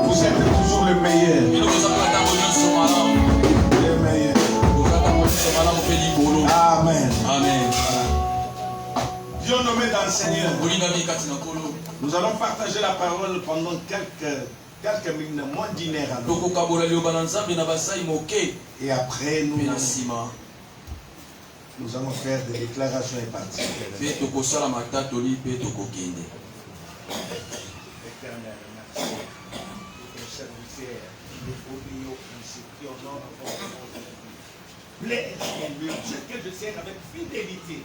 Vous êtes toujours le meilleur. Le meilleur. Amen. Amen. Dieu nommé dans le Seigneur. Nous allons partager la parole pendant quelques minutes, moins d'une heure. Et après, nous allons faire des déclarations et partir. Éternel, merci. Nos serviteurs, les obéis qui honorent votre nom. Blesse le Dieu que je sers avec fidélité.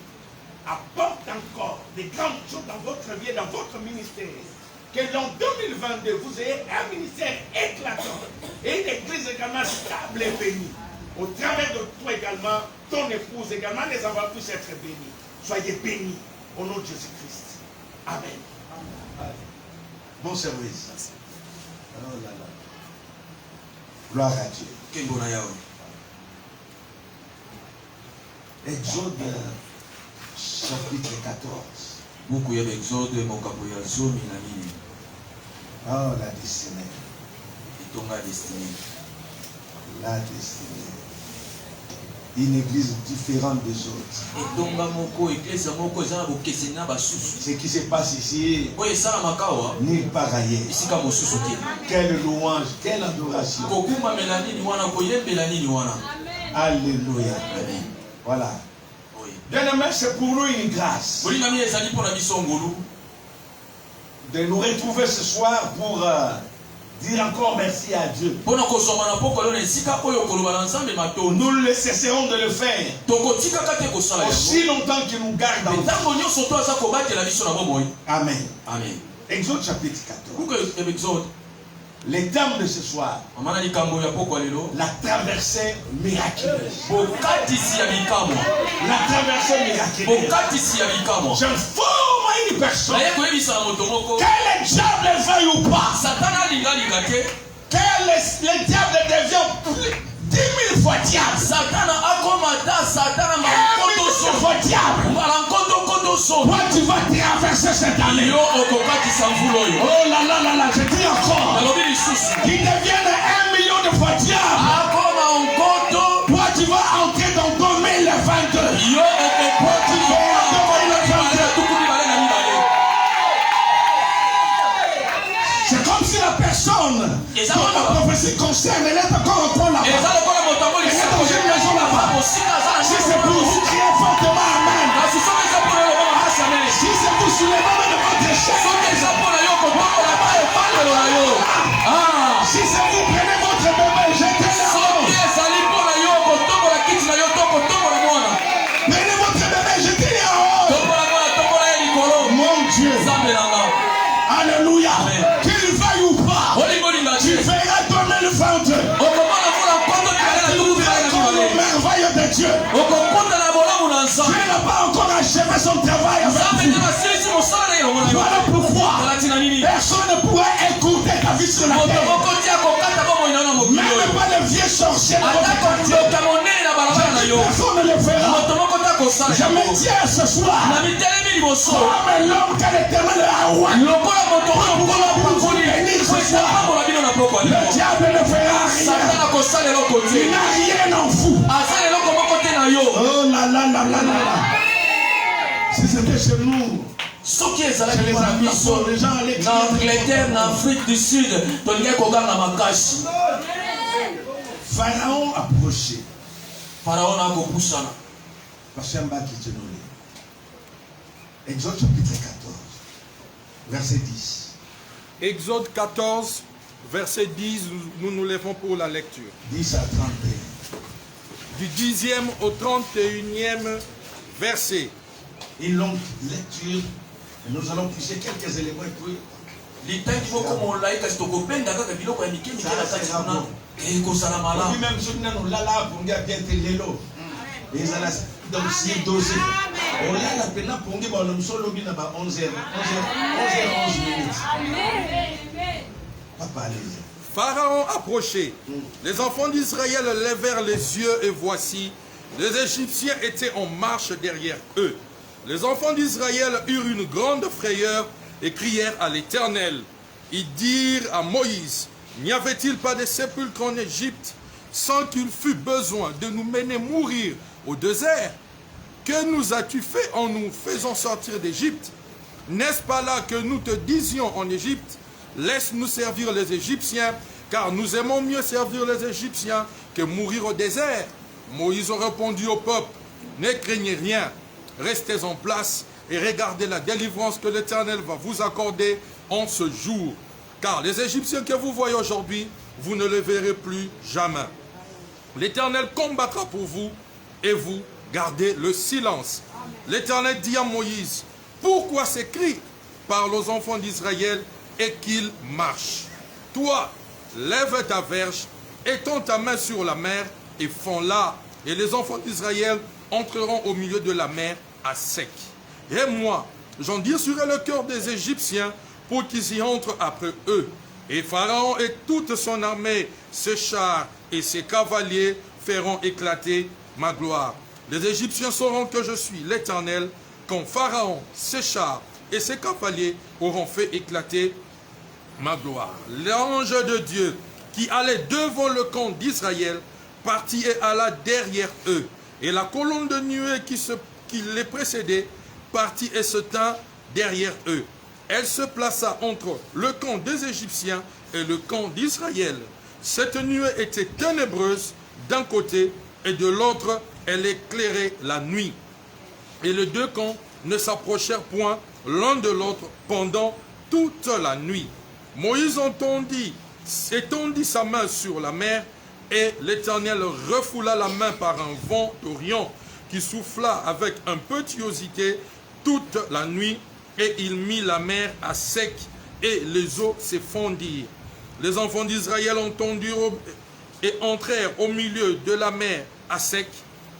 Apporte encore des grandes choses dans votre vie et dans votre ministère. Que l'an 2022, vous ayez un ministère éclatant et une église également stable et bénie. Au travers de toi également, ton épouse également, les enfants puissent être bénis. Soyez bénis au nom de Jésus-Christ. Amen. Bon service. Oh là là. Gloire à Dieu. Exode chapitre 14. Oh, la destinée. La destinée. Une église différente des autres. Ce qui se passe ici, nulle part ailleurs. Quelle louange, quelle adoration. Alléluia. Voilà. Bien-aimé, c'est pour nous une grâce de nous retrouver ce soir pour dire encore merci à Dieu. Nous ne cesserons de le faire aussi longtemps qu'il nous garde en vie. Amen. Amen. Exode chapitre 14. Les thèmes de ce soir, la traversée miraculeuse. La traversée miraculeuse. J'informe à une personne, que le diable veuille ou pas, que le diable devient 10 000 fois diable. 1 000 fois diable. Toi, tu vas traverser cette année. Oh là là là là, je dis encore. Qu'il devienne 1 million de fois diable. Toi, tu vas entrer dans 2022. C'est comme si la personne dont la prophétie concerne, elle est encore en train là-bas. Elle est dans une maison là-bas. Si c'est pour vous crier fortement Amen. Si c'est pour soulever de votre chef. Si c'est vous prenez votre bébé, jetez-le. Prenez votre bébé, jetez-le en haut. Mon Dieu. Alléluia. Qu'il veuille ou pas, tu verras 2022. Le merveille de Dieu. Dieu n'a pas encore achevé son travail avec vous. Voilà pourquoi personne ne pourra écouter ta vie sur la terre. Même pas les vieux sorciers de votre quartier. Personne ne le fera. Je me tiens ce soir comme l'homme que l'Éternel a envoyé. Le diable ne fera rien. Il n'a rien en vous. Oh là là là là là. Si c'était chez nous, les gens allaient en Angleterre, en Afrique du Sud, Pharaon approchait. Pharaon a poussé. Exode chapitre 14, verset 10. Exode 14, verset 10, nous nous lèvons pour la lecture. 10 à 31. Du 10e au 31e verset. Une longue lecture. Et nous allons toucher quelques éléments et puis. Même si nous là pour bien l'élo. Les alas dossier dosé. On l'a la peine pour nous bon nous solo bien à 11h 11 minutes. Papa allez. Pharaon approchait. Les enfants d'Israël levèrent les yeux et voici, les Égyptiens étaient en marche derrière eux. Les enfants d'Israël eurent une grande frayeur et crièrent à l'Éternel. ils dirent à Moïse, n'y avait-il pas de sépulcres en Égypte sans qu'il fût besoin de nous mener mourir au désert? Que nous as-tu fait en nous faisant sortir d'Égypte? N'est-ce pas là que nous te disions en Égypte, laisse-nous servir les Égyptiens, car nous aimons mieux servir les Égyptiens que mourir au désert? Moïse répondit au peuple, ne craignez rien, restez en place et regardez la délivrance que l'Éternel va vous accorder en ce jour. Car les Égyptiens que vous voyez aujourd'hui, vous ne les verrez plus jamais. L'Éternel combattra pour vous et vous gardez le silence. L'Éternel dit à Moïse, pourquoi ces cris? Parle aux enfants d'Israël et qu'ils marchent. Toi, lève ta verge, étends ta main sur la mer et fonds-la. Et les enfants d'Israël entreront au milieu de la mer à sec. Et moi, j'endurcirai le cœur des Égyptiens pour qu'ils y entrent après eux. Et Pharaon et toute son armée, ses chars et ses cavaliers feront éclater ma gloire. Les Égyptiens sauront que je suis l'Éternel, quand Pharaon, ses chars et ses cavaliers auront fait éclater ma gloire. L'ange de Dieu qui allait devant le camp d'Israël partit et alla derrière eux. Et la colonne de nuée qui les précédait partit et se tint derrière eux. Elle se plaça entre le camp des Égyptiens et le camp d'Israël. Cette nuée était ténébreuse d'un côté et de l'autre, elle éclairait la nuit. Et les deux camps ne s'approchèrent point l'un de l'autre pendant toute la nuit. Moïse étendit sa main sur la mer et l'Éternel refoula la main par un vent d'Orient qui souffla avec impétuosité toute la nuit et il mit la mer à sec et les eaux se fondirent. Les enfants d'Israël entendirent et entrèrent au milieu de la mer à sec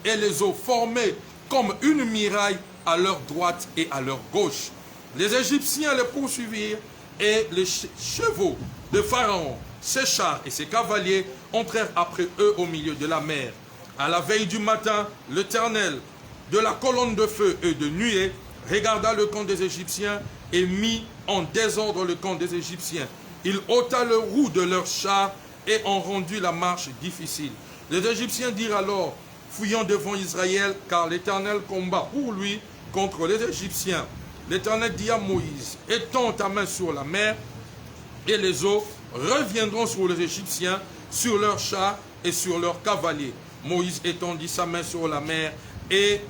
et les eaux formaient comme une muraille à leur droite et à leur gauche. Les Égyptiens les poursuivirent et les chevaux de Pharaon, ses chars et ses cavaliers entrèrent après eux au milieu de la mer. À la veille du matin, l'Éternel, de la colonne de feu et de nuée, regarda le camp des Égyptiens et mit en désordre le camp des Égyptiens. Il ôta le roue de leurs chars et en rendit la marche difficile. Les Égyptiens dirent alors, fuyons devant Israël, car l'Éternel combat pour lui contre les Égyptiens. L'Éternel dit à Moïse, étends ta main sur la mer, et les eaux reviendront sur les Égyptiens, sur leurs chars et sur leurs cavaliers. Moïse étendit sa main sur la mer, et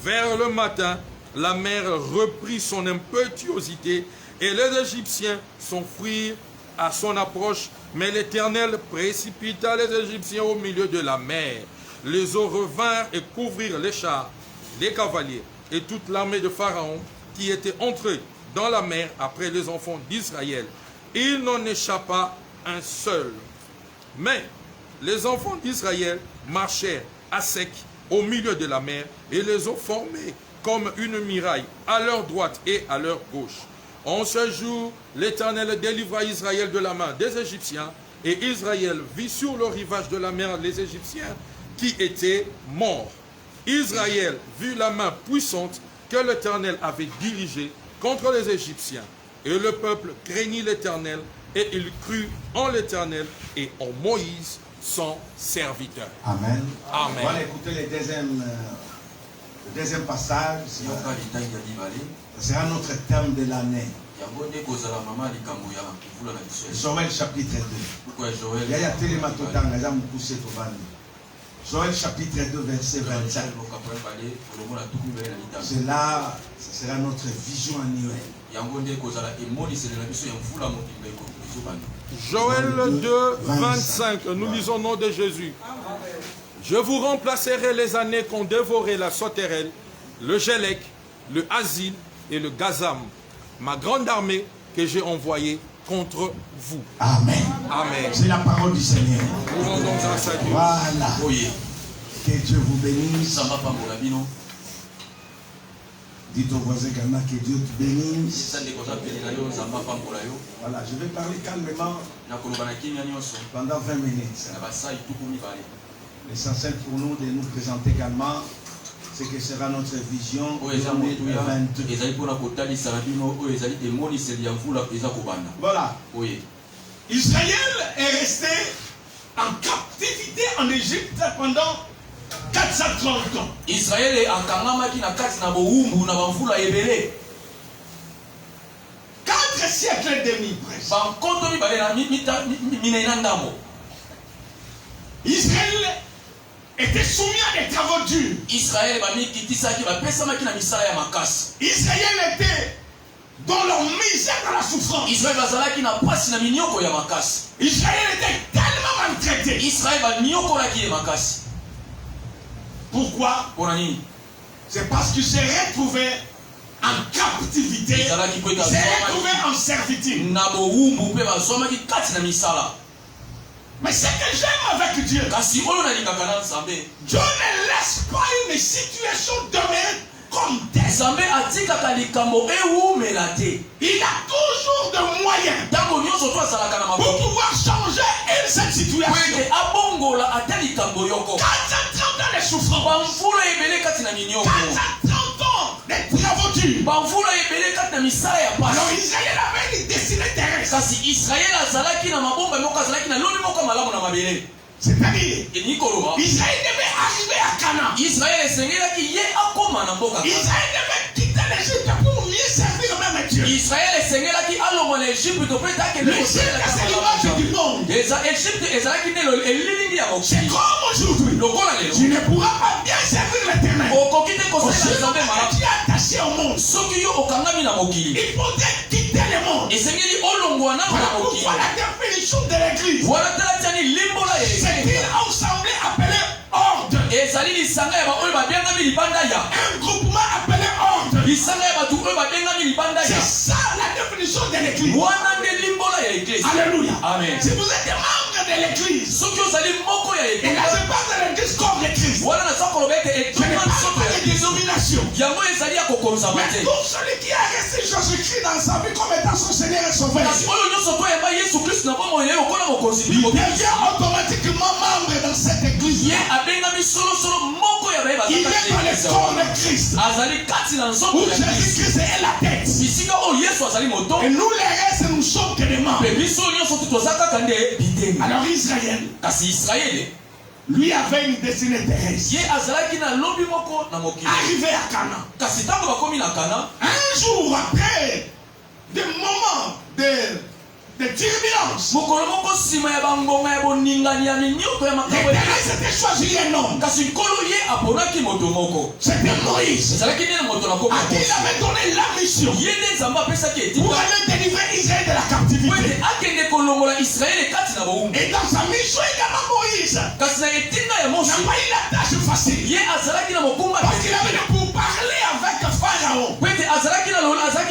vers le matin, la mer reprit son impétuosité, et les Égyptiens s'enfuirent à son approche, mais l'Éternel précipita les Égyptiens au milieu de la mer. Les eaux revinrent et couvrirent les chars, les cavaliers et toute l'armée de Pharaon qui était entrée dans la mer après les enfants d'Israël. Il n'en échappa un seul. Mais les enfants d'Israël marchèrent à sec au milieu de la mer et les eaux formaient comme une muraille à leur droite et à leur gauche. En ce jour, l'Éternel délivra Israël de la main des Égyptiens et Israël vit sur le rivage de la mer les Égyptiens qui étaient morts. Israël vit la main puissante que l'Éternel avait dirigée contre les Égyptiens. Et le peuple craignit l'Éternel et il crut en l'Éternel et en Moïse, son serviteur. Amen. Amen. On va écouter le deuxième passage. Ce sera notre thème de l'année. Joël chapitre 2. Joël chapitre 2, verset 25. Cela, ce sera notre vision annuelle. Joël 2, 25. Nous lisons au nom de Jésus. Je vous remplacerai les années qu'ont dévoré la sauterelle, le gélec, le asile et le gazam, ma grande armée que j'ai envoyée contre vous. Amen. Amen. C'est la parole du Seigneur. Nous rendons grâce à Dieu. Voilà. Que Dieu vous bénisse. Dites au voisin également que Dieu te bénisse. Voilà, je vais parler calmement pendant 20 minutes. L'essentiel pour nous de nous présenter également, ce que sera notre vision oyo eza motu ya 2022. ezali mpona kotalisa na bino oyo ezali emoniseli ya mvula eza kobanda. Voilà. Oye Israël est resté en captivité en Égypte pendant 430 ans. Israele akangamaki na kati na bowumbu na bamvula ebele 4 siècles et demi presque. bankoto mibale na minei na ndambo. Israël était soumis à des travaux durs. Israele bamikitisaki bapesamaki na misala ya makasi. Israël était dans leur misère, dans la souffrance. Israele bazalaki na pasi na minioko ya makasi. Israël était tellement maltraité. Israele baniokolaki ye makasi. Pourquoi? Mpona nini? C'est parce qu'il s'est retrouvé en captivité. Il s'est retrouvé en servitude. Na bowumbu mpe bazwamaki kati na misala. Mais ce que j'aime avec Dieu, kasi oyo nalingaka na nzambe, Dieu ne laisse pas une situation demeurer comme telle. nzambe atikaka likambo ewumela te. Il a toujours de moyens ntango nyonso to azalaka na pour maboko pouvoir changer cette situation. ete abongola ata likambo yoko. 430 ans de souffrance, bamvula ebele kati na minioko, 430 ans de travaux durs. bamvula ebele kati na misala ya Alors pasi. Israël avait une destinée terrestre. kasi Israele azalaki na mabomba moko, azalaki na lobi moko malamu na mabele. C'est-à-dire, elingi koloba Israël devait arriver à Canaan. Israele esengelaki ye akoma na mboka Kana. Israël devait quitter l'Égypte pour mieux servir même Dieu. Israele esengelaki alongo na Egypte mpe ete akende L'Égypte, c'est l'image du monde. Egypte ezalaki nde elilingi ya C'est mokili. comme aujourd'hui. lokola Tu lelo ne pourras pas bien servir l'éternel. okoki te kosalela Aussi nzambe longtemps que malamu tu es attaché au monde, soki yo okangami na mokili. il faudrait quitter le monde. esengeli olongwa nano Voilà na mokili. pourquoi la définition de l'église, wana tala tiani limbola ya c'est esenga une assemblée appelée ordre. ezali lisanga ya baoyo babengami libanda ya Un groupement appelé ordre. lisanga ya bato oyo babengami libanda ya C'est ça la définition de l'église. wana nde limbola ya eglise. Alléluia. Amen. Si vous êtes membre de l'église, soki ozali moko ya et eglise là je parle de l'église comme l'église, wana naza koloba ete je ne etoma parle nzoto pas ya de eglise dénomination. yango ezali ya kokonzama Mais te. tout celui qui a reçu Jésus-Christ dans sa vie comme étant son Seigneur et Sauveur, kasi oyo nyonso toyeba yesu kristu na bomoi na ye lokola mokonzi il bimoki devient automatiquement membre dans cette église. ye abengami solosolo moko ya baye Il est dans le corps bazali de Christ, azali kati na où nzoto ya kristu Jésus-Christ est la tête. bisika oyo yesu azali moto Et nous les restes, nous sommes que des membres. mpe biso nyonso te toza kaka nde biteni. Alors Israël, kasi israele lui avait une destinée terrestre. ye azalaki na lobi moko na mokili. Arrivé à Canaan, kasi ntango bakomi na kana un jour après des moments de turbulence, mokolo moko nsima ya bangonga ya boningani ya minyoto ya makambo l'Éternel s'était choisi un homme. kasi nkolo ye aponaki moto moko C'était Moïse, ezalaki nde na moto na komi à qui il avait donné la mission ye nde nzambe apesaki pour etika aller délivrer Israël de la po captivité. ete akende kolongola israele kati na bowumbu. Et dans sa mission également, Moïse kasi na etinda ya n'a mosi pas eu la tâche facile. ye azalaki na mokumba Parce qu'il avait pour parler avec Pharaon. po ete azalaki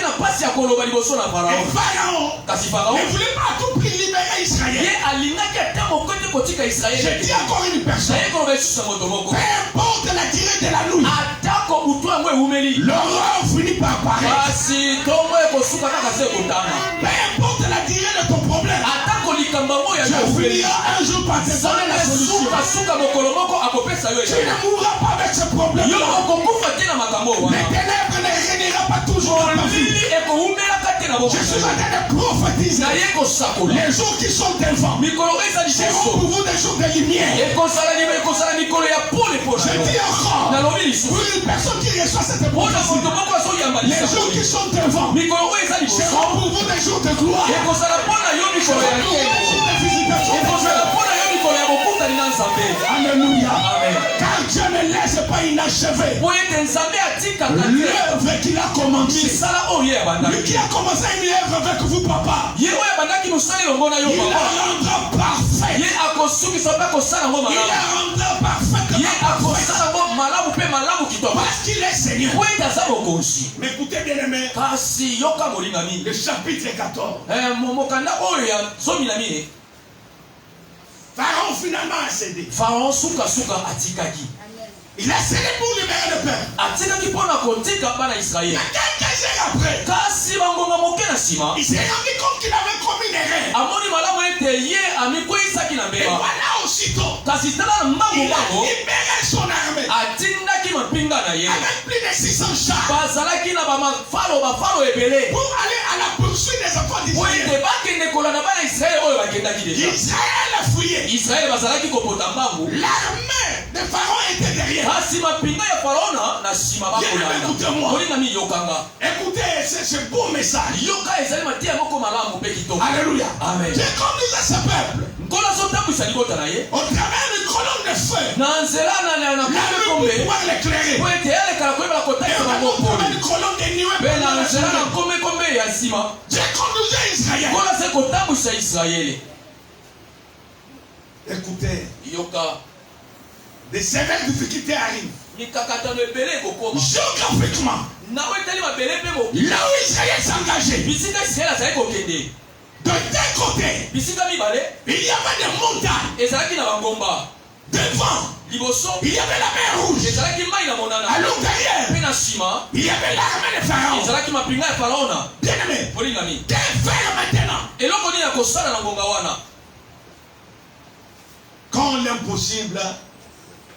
na pasi ya koloba liboso na Et farao. Pharaon kasi farao ne voulait pas à tout prix libérer ye Israël. alingaki ata moko ete kotika Je israele dis encore une personne, naye koloba esusu ya moto moko peu importe la durée de la nuit, atako butu yango ewumeli l'aurore finit par apparaître. kasi ntongo ekosuka kaka se ekotana. Peu importe la durée de ton problème, atako likambo yango tu yango ewumeli finiras un jour par te donner la solution. sukasuka mokolo moko akopesa yo Tu ne mourras pas avec ce problème. yo okokufa te na makambo Les wana ténèbres ne régnera pas toujours dans ta vie. molili ekowumelaka te na Je suis en train de prophétiser. naye kosakola Les jours qui sont devant mikolo oyo eza seront liboso pour vous des jours de lumière. ekozala mikolo ya pole mpona Je yo. dis encore, nalobi lisusu pour une personne qui reçoit cette mpona prophétie, moto moko azoyamba les jours qui lisakoli sont devant mikolo oyo eza liboso seront pour vous des jours de gloire. ekozala mpona yo mikolo ya Seront pour vous des nkele jours de visitation. ekozala mpona yo mikolo ya bokutani na nzambe. Alléluia. Amen. Car Dieu ne laisse pas inachevé po ete nzambe atikaka te l'œuvre qu'il a commencé. misala oyo ye Lui abandaki qui a commencé une œuvre avec vous, papa, ye oyo abandaki mosala elongo na yo il la papa rendra parfaite. ye akosukisa mpe akosala yango Il malamu la rendra ye parfaitement parfaite. akosala yango malamu mpe malamu kitoko Parce qu'il est Seigneur. po ete aza mokonzi. Mais écoutez bien aimé, kasi yoka molingami le chapitre 14. mokanda oyo ya zomi na mine Pharaon finalement a cédé. farao sukasuka atikaki Il a cédé pour libérer le peuple. atikaki mpona kotika bana israele. Mais quelques heures après, kasi bangonga moke na nsima il s'est rendu compte qu'il avait commis une erreur. amoni malamu ete ye amikweisaki na Et mbeba voilà aussitôt, kasi tala na mbangu il a mbango libéré son armée atindaki mapinga na ye avec plus de 600 chars bazalaki na bafalo ebele pour aller à la poursuite des enfants po d'Israël. ete bakende kolanda bana israele oyo bakendaki deja Israël a fouillé. israele bazalaki kopota mbangu L'armée de Pharaon était derrière. kasi mapinga ya faraona na nsima bakolanda olingami yokanga Écoutez, c'est ce beau message. yoka ezali matia moko malamu mpe kitoko Alléluia. amen J'ai conduit ce peuple nkolo azotambwisa libota na ye au travers d'une colonne de feu. na nzela na La kombe nuit pour kombe pouvoir l'éclairer. po ete yalekala koyebela Et kotalisa bango au travers pole d'une colonne de nuée mpe na pendant la nzela na journée. kombe ya nsima J'ai conduit Israël. nkolo azali kotambwisa israele Écoutez, yoka de sévères difficultés arrivent. mikakatano ebele ekokoma Géographiquement, na oyo etali mabele mpe là où Israël s'engageait, bisika israele azali kokende de deux côtés, bisika mibale il y avait des montagnes. ezalaki na bangomba Devant, liboso il y avait la mer rouge. ezalaki mai na À monana l'intérieur, mpe na nsima il y avait l'armée de Pharaon. ezalaki mapinga ya faraona Bien aimé, polingami que faire maintenant eloko nini ya kosala na ngonga wana quand l'impossible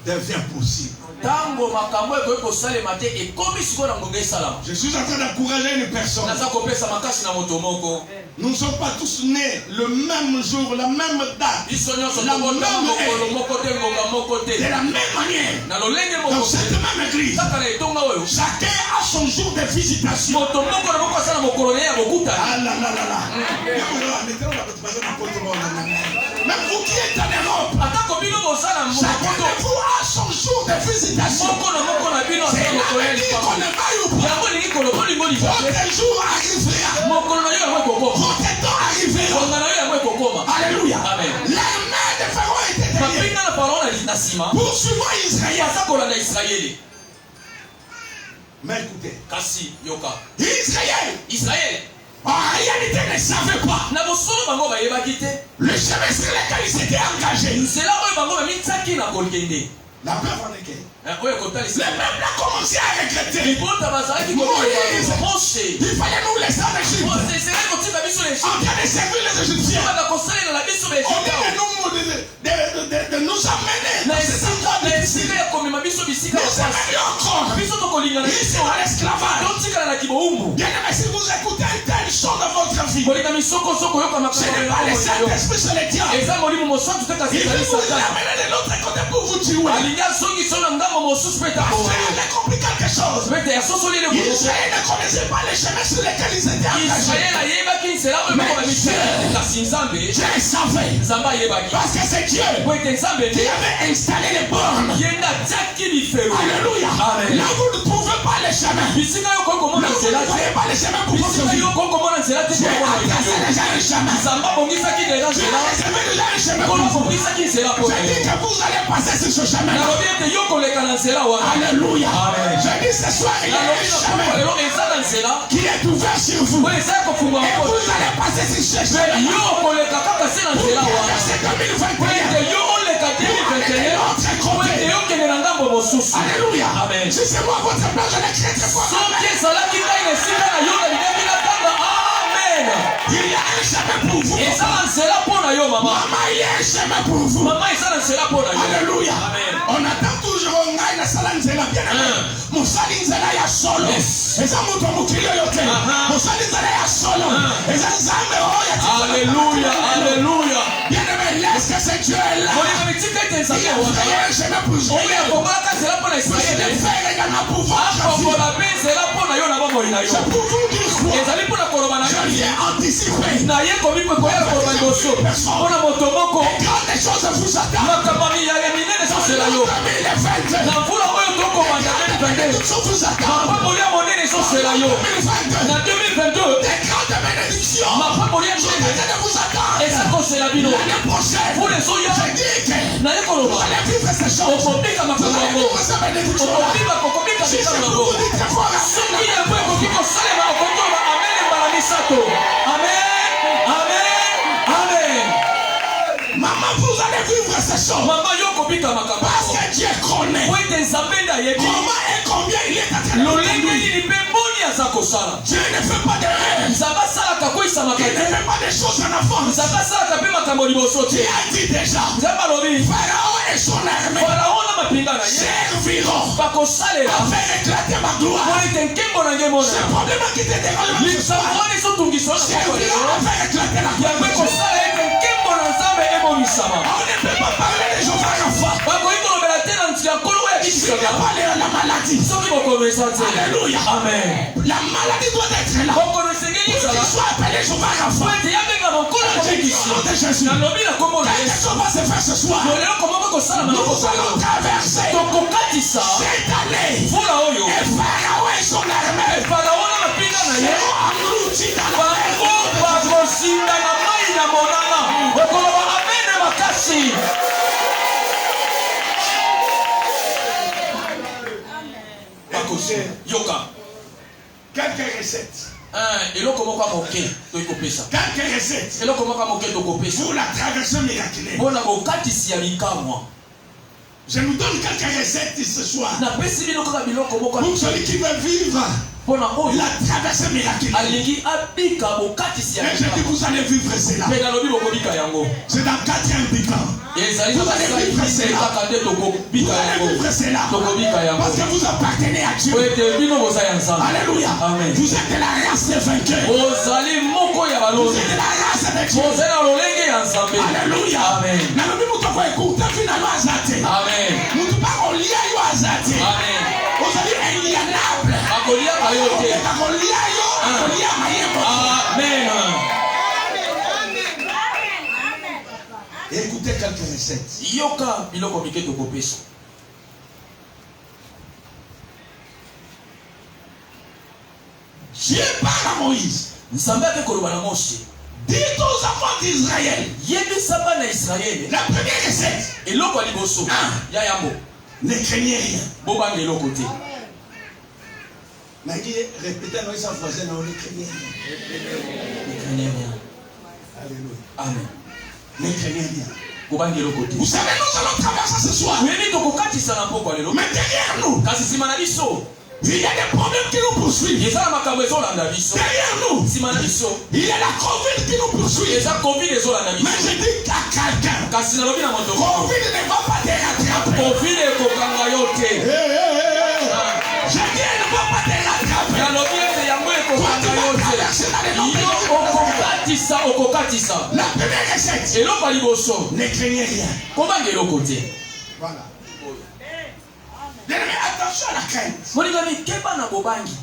devient possible? ntango makambo ekoki kosalema te ekomi sikoyo na ngonga esalama Je suis en train d'encourager une personne. naza kopesa makasi na moto moko Nous ne sommes pas tous nés le même jour, la même date, biso nyonso la tokotama même mokolo heure, moko te ngonga moko de te la même manière. na lolenge Dans moko cette te même église, kaka na etonga oyo chacun a son jour de visitation. moto moko na moko asala mokolo ne ya bokutani Ah là là là là. Même vous qui êtes en Europe, atako bino bozala chacun mokoto de vous a son jour de visitation. moko na moko na bino C'est asala mokolo ya la dit qu'on lipango ne vaille ou pas. yango elingi koloba olingo lipa te Votre jour arrivera. mokolo na yo yango ekokoma Votre temps arrivera. konga na yo yango ekokoma Alléluia. amen L'armée de Pharaon était derrière. mapinga na faraona na nsima Poursuivant Israël. aza kolanda israele Mais écoutez, kasi yoka Israël, israele en réalité, ne savait pas na bosolo bango bayebaki te le chemin sur lequel il s'était engagé. nzela oyo bango bamitiaki na kokende La preuve en est que oyo le kotalisa peuple a commencé à regretter. libota bazalaki Moïse. moshe Il fallait nous laisser en Égypte mose ezalaki kotika biso en train de servir les Égyptiens. baka kosalela na biso Au lieu baejika de nous amener na dans cet endroit esika difficile, ya komema biso bisika nous amenions encore biso tokolingana ici biso dans l'esclavage. totikala na kiboumbu Bien aimé, si vous écoutez un tel son dans votre vie, kolinga misokosoko oyoka ce n'est pas le makambo Saint-Esprit, c'est le diable. eza molimo mosantu te kasi Il veut ezali vous satana amener de l'autre côté pour vous tuer. alingi azongi so na ngambo mosusu mpe takoa Frère, il a compris quelque chose. mpe te asosoli ele koloko Israël ne connaissait pas les chemins sur lesquels ils étaient engagés. israele ayebaki nzela oyo moko bamitere kasi nzambe Dieu savait. nzambe ayebaki Parce que c'est Dieu po ete nzambe qui te avait installé les bornes. ye nde atiaki bifelo Alléluia. amen Là, vous ne trouvez pas les chemins. bisika yo koki Là, komona vous nzela ne te voyez pas les chemins pour votre bisika vie. yo koki komona nzela te Dieu a komona tracé yo déjà un chemin. nzambe abongisaki deja Dieu nzela a réservé déjà un chemin pour nkolo vous. abongisaki nzela mpo Je na dis yo que vous allez passer sur ce chemin. nalobi ete yo koleka na nzela wana Alléluia. Amen. Je dis ce soir, il y a un nalobi na poko chemin lelo eza na nzela qui est ouvert sur vous. oyo eza ya kofunga Et moko vous allez passer sur ce chemin. yo koleka kaka se na Pour nzela wana traverser po 2021. ete yo oleka 2021 po ete yo kende na ngambo mosusu Alléluia. amen Si c'est moi votre père, je l'ai très très fort. soki ezalaki ngai na esika na yo nalingaki natanga amen Il y a un chemin pour vous. eza na nzela mpo na yo mama Maman, il y a un chemin pour vous. mama eza na nzela mpo na yo Alléluia. amen On attend toujours ngai na sala nzela bien aimé. Mosali nzela ya solo. Eza moto mokili oyo te. Mosali nzela ya solo. Eza nzambe oyo ati. Alléluia, Alléluia. Bien aimé, laisse que ce Dieu est là. Kolinga mitika ete Il nzambe a wana fait un chemin pour oyo Israël. akombolaka nzela mpo na Je israele l'ai fait également pour votre vie. akombola mpe nzela mpo na yo na bomoi na yo C'est pour vous dire quoi? ezali mpo na koloba na Je yo viens anticiper. naye komi koya koloba liboso mpo na moto moko Grande chose vous attend. makambo ya minene ezosela yo 2020. na mvula oyo tokomanda 2022 Toute chose vous attend. mapamboli ya monene ezosela yo 2022. na 2022 Des grandes bénédictions. mapamboli ya Je minene viens de vous attendre. eza kosela bino L'année prochaine. mvula ezoya Je dis que naye vous koloba allez vivre ces choses. okobika Vous makambo allez yango vivre ces bénédictions. okobika Si bikambo je yango vous dis très fort, soki yango ekoki kosalema okotoba amen mbala misato amen amen amen Maman, vous allez vivre ces choses. Mama yoko bika makambo. Parce que Dieu connaît. Pour être zabenda yebi. Comment et combien il est en train de Lolenge conduire. ni pemboni azako sala. Dieu ne fait pas d'erreur. Nzaba sala kakwisa Il ne makate. fait pas des choses en avance. Nzaba sala kape makambo liboso te. Dieu a dit déjà. Nzaba lobi. Pharaon et son armée Pharaon na mapinga na ye. serviront Bakosalela. à faire éclater ma gloire. Pour être nkembo na ngemona. Ce problème qui te dérange ce soir Lisaboni sotungiso na servira à faire éclater la yangwe gloire. kosala ete nkembo na nzambe ebonisama. On ne peut pas parler des gens à la fois. Bakoki kolobela te na ntia nkolo ya Il ne kisaka. pas de la maladie. Soki bokomesa te. Alléluia. Amen. La maladie doit être là. Bokono esengeli Qu'il ezala. soit appelé Jehovah Rapha. Po ete yabenga mokolo J'ai dit au nom de Jésus. nalobi na kombo na Quelque yesu. chose va se faire ce soir. lolelo komoko kosala Nous maloko allons traverser tokokatisa cette année. mvula oyo Et Pharaon et son armée Pharaon na mapinga na ye seront engloutis dans la bango mer. bakosinda na mai na monana okoloba amene makasi. bakosinda yoka Quelques recettes. eloko moko ya moke toyikopesa Quelques recettes eloko moko ya moke tokopesa pour la traversée miraculeuse. mpona bokatisi ya bikamwa. Je nous donne quelques recettes ce soir. napesi bino kaka biloko moko Pour celui qui veut vivre mpona oyo la traversée miraculeuse. alingi abika bokatisi ya Et je dis, bikamwa. vous allez vivre cela. mpe nalobi bokobika yango C'est dans 4 indiquants. ezali na Vous allez basali vivre bise cela. kaka nde Vous tokobika allez yango vivre cela. tokobika yango Parce que vous appartenez à Dieu. po ete bino boza ya nzambe. Alléluia. Amen. Vous êtes de la race des vainqueurs. bozali moko ya Vous balongi êtes de la race de Dieu. bozali na lolenge ya nzambe. Alléluia. Amen. Nalobi mutu akoekuta finalement azate. Amen. Mutu bakolia yo azate. Amen. Ozali inlienable. bakoliaka yo te. Akolia yo akolia mayembo. Amen. Écoutez quelques recettes. yoka biloko mike tokopesa. Dieu parle à Moïse. nzambe ake koloba na mose Dites aux enfants d'Israël. yebisa bana ya israele La première recette. eloko ya liboso ya yango Ne craignez rien. bobanga eloko te. Nagi répétez dans sa voisine, on ne craignez rien. Alléluia. Amen. Ne craignez rien. bobanga eloko te. Vous savez, nous allons traverser ce soir. oyebi tokokatisa na mpoko ya lelo Mais derrière nous, kasi nsima na biso il y a des problèmes qui nous poursuivent. eza na makambo ezolanda biso. Derrière nous, nsima na biso il y a la Covid qui nous poursuit. eza covid ezolanda Mais biso. je dis à quelqu'un, kasi nalobi na moto moko Covid ne va pas te rattraper. covid ekokanga yo te. Je dis, elle ne va pas te rattraper. nalobi ete yango ekokanga yo te. yo okokatisa. La première recette, eloko ya liboso ne craignez rien. kobanga eloko te. Voilà. Bien-aimé, attention à la crainte. molingami keba na bobangi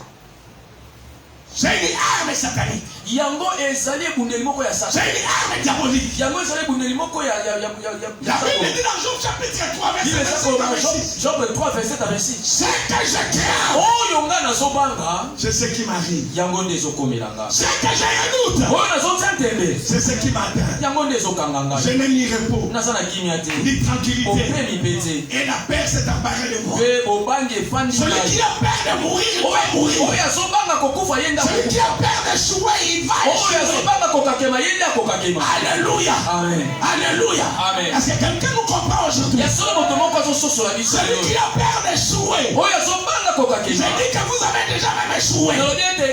C'est une arme satanique. yango ezali ebundeli moko ya C'est satan. une arme diabolique. yango ezali ebundeli moko ya La Bible dit dans Job chapitre 3, verset 27 à 26. Job 3 verset à 26. Ce que je crains, oyo nga nazobanga c'est ce qui m'arrive. yango nde ezokomela nga. Ce que j'ai un doute, oyo nazotia ntembe c'est ce qui m'atteint. yango nde ezokanga Je ngai. n'ai ni repos, naza na kimia te ni tranquillité. opemi mpe te Et la paix s'est emparée de moi. mpe bobangi efandi Celui qui ngai. a peur de mourir, il va mourir. oyo azobanga kokufa ye nde Celui qui akokufa. a peur d'échouer, il va oyo échouer. azobanga kokakema ye nde akokakema. Alléluia. amen. Alléluia. Amen. Est-ce que quelqu'un nous comprend aujourd'hui? ya solo moto moko azososola biso Celui lelo. qui a peur d'échouer. oyo azobanga Je kokakema. dis que vous avez déjà même échoué. nalobi ete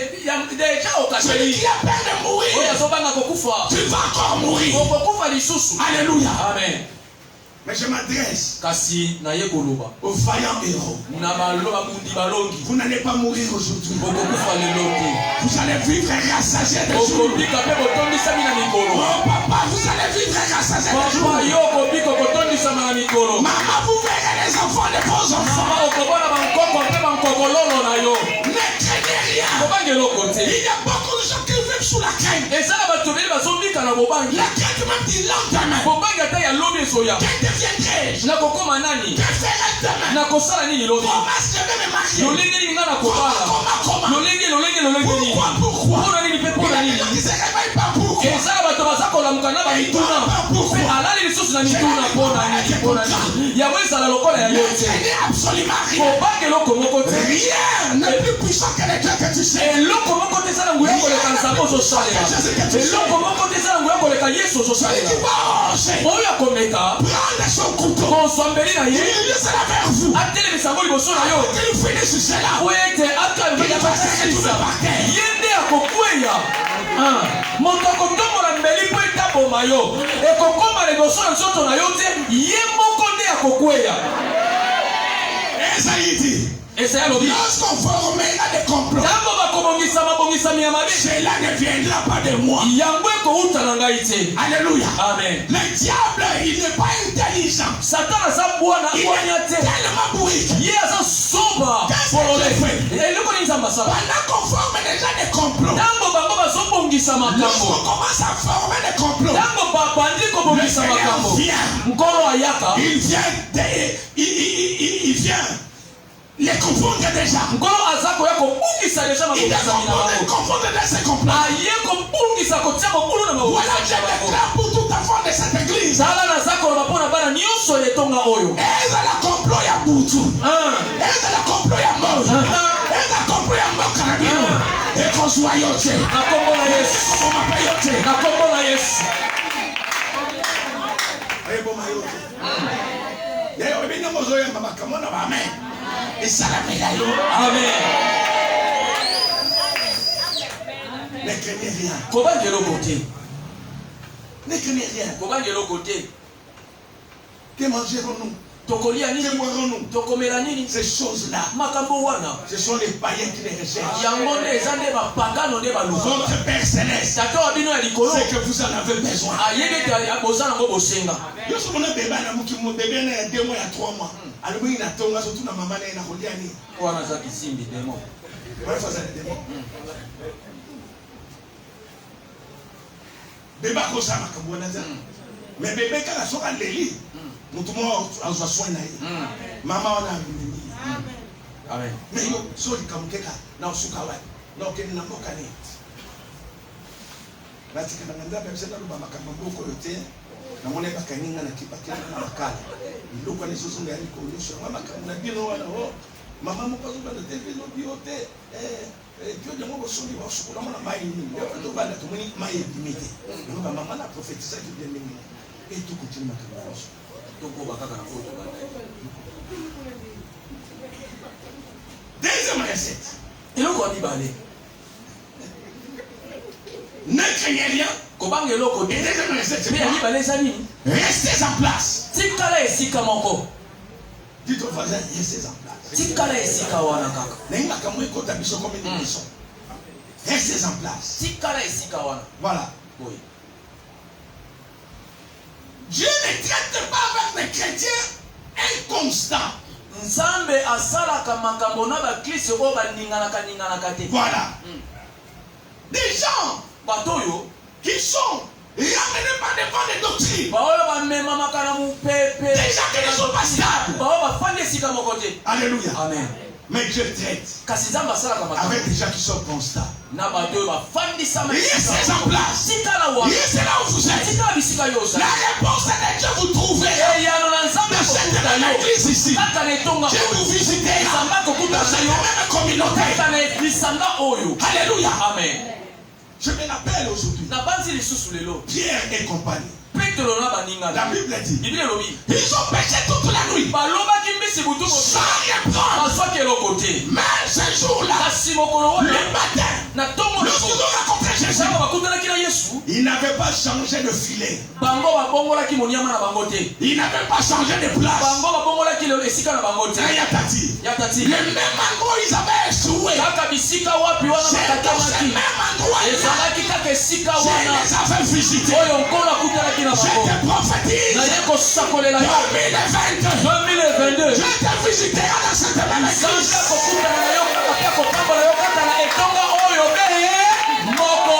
deja Celui okakeli. qui a peur de oyo mourir, azobanga kokufa tu vas encore mourir. okokufa lisusu. Alléluia. amen. Mais je m'adresse kasi naye koloba aux vaillants héros. na babundi balongi Vous n'allez pas mourir aujourd'hui. bokokufa lelo te. Vous allez vivre rassasié de jour. okobika mpe botondisami na mikolo. Oh papa, vous allez vivre rassasié de jour. papa yo okobika okotondisama na mikolo. Maman, vous verrez les enfants de vos enfants. mama okobona bankoko mpe bankokololo na yo. Ne craignez rien. bobangi eloko Il te. y a beaucoup de gens qui vivent sous la crainte. eza na bato ebele bazobika na bobangi. La crainte même dit lendemain. bobangi ata ya lobi ezoya. Que deviendrai-je? nakokoma nani. Que ferai-je demain? nakosala nini lobi. Comment est-ce que je vais me marier? lolenge nini nga nakobala. Comment? lolenge nini. Pourquoi? mpona nini mpe mpona Il y a des nini. gens qui se réveillent pas. Pourquoi? pourquoi. ezala bato baza kolamuka na Et il doit bamituna pas pourquoi. mpe alali lisusu na mituna mpona nini yango ezala lokola ya yo Ne te craignez absolument rien. kobanga eloko moko te Rien n'est plus puissant que les dieux que tu sais. eloko moko te eza na nguya koleka nzambe ozosalela eloko moko te eza na nguya koleka yesu Celui ozosalela qui va oser oyo akomeka prendre son couteau, koswambeli na ye il sera vers vous. atelemisa yango liboso na yo Qu'il finisse cela. po ete akasilisa ye nde akokweya moto akotombola mbeli mpo etaboma yo ekokoma liboso na nzoto na yo te ye moko nde akokweya Esaïe dit, esaya lobi lorsqu'on formera des complots, ntango bakobongisa mabongisami ya mabe cela ne viendra pas de moi. yango ekouta na ngai te Alléluia. amen Le diable, il n'est pas intelligent. satan aza bwana Il bwanya est te tellement bourrique. ye aza soba polole eloko nini nzambe asala Pendant qu'on forme déjà des complots, ntango bango bazobongisa lorsqu'on makambo commence à former des complots, ntango babandi kobongisa Le Seigneur makambo vient. nkolo ayaka il vient les confondre déjà. nkolo aza koya kobungisa deja Il les mabongisami na bango confondre dans ces complots. aye kobungisa kotia mokulu na Voilà, mabongisami je na bango déclare pour tout enfant de cette église. tala naza koloba mpo na bana nyonso ya etonga oyo Ezala complot ya butu. Ezala complot ya mort. Ezala complot ya mort karabino. Ekozwa yote. na kombo na yesu Ekoma yote. na kombo na yesu Ekoma yote. Leo ebino mozoyamba makambo na amen. Esalamela yo. amen Ne craignez rien. kobanga eloko te Ne craignez rien. kobanga eloko te Que mangerons-nous? tokolia Que nini boirons-nous? tokomela nini Ces choses-là, makambo wana ce sont les païens qui les recherchent. yango nde eza nde bapagano nde baluka Votre Père Céleste, tata wa bino ya likolo c'est que vous en avez besoin. ayebi ete boza nango bosenga Yo so mona bébé na muki mo bébé na 2 mois ya 3 mois. Alibui na tonga so tuna mama na kolia ni. wana za kisimbi demo Wala fa za demo. Bébé ko sa makambo na za. Mais bébé kala so ka leli. Mutu mo azwa soin na ye. Mama wana mimi. amen Mais yo so likamukeka na usuka wa. Na okeni na mboka ni. Bati kana nganda pesa na luba makambo boko yote. Na mone bakaninga na kipakela na makala. Iloko ni soso ngani ko nyosho mama makambo na bino wana ho. Mama mo pazo bana TV no biote. Dieu de mon bossoni wa sukula mona mai ni. Yo ndo bana to moni mai limite. Yo ba mama na prophétisa ki bien mingi. Et tout continue makambo. tokoba kaka na foto Deuxième recette. eloko ya mibale Ne craignez rien. kobanga eloko Et te deuxième recette, mpe ya mibale eza nini restez en place. tikala esika moko Dites au voisin, restez en place. tikala esika wana kaka Nengi makambo ekota biso comme une leçon. Restez en place. tikala esika wana Voilà. boye Dieu ne traite pas avec les chrétiens inconstants. nzambe asalaka makambo na bakristo oyo baninganaka te Voilà. Des gens bato oyo qui sont ramenés par des vents de doctrine. baoyo bamemamaka na mopepe Des gens qui ne sont pas stables. baoyo bafandi esika moko te Alléluia. amen Mais Dieu traite kasi nzambe asalaka makambo avec des gens qui sont constants. na bato oyo bafandisama Restez en place. tikala wana Restez là où vous êtes. tikala bisika yo La ozali réponse de Dieu vous trouvez eyano na nzambe dans cette akokuta même yo église ici. kaka na etonga Dieu vous oyo visitez là. nzambe akokuta Dans cette yo même communauté. kaka na lisanga oyo Alléluia. amen Je me rappelle aujourd'hui. na banzi lisusu lelo Pierre et compagnie. petelo na La baningana Bible dit. biblia elobi Ils ont péché toute la nuit. balobaki mbisi butu Sans rien prendre. bazwaki eloko te Mais ce jour-là, kasi mokolo oyo le matin, na ntongo lorsqu'ils ont rencontré Jésus, ntango bakutanaki na yesu ils n'avaient pas changé de filet. bango babongolaki monyama na bango te Ils n'avaient pas changé de place. bango babongolaki esika na bango te Ayatati. ya tati Le même endroit où ils avaient échoué. kaka bisika wapi wana C'est dans ce bakatamaki même endroit là. ezalaki kaka esika Je wana les avais visités. oyo nkolo akutanaki na Je bango te prophétise. naye kosakolela yo 2022. 2022 Je te visiterai dans cette même nzambe église. akokutana na yo kaka mpe akotambola yo kaka na etonga oyo beye moko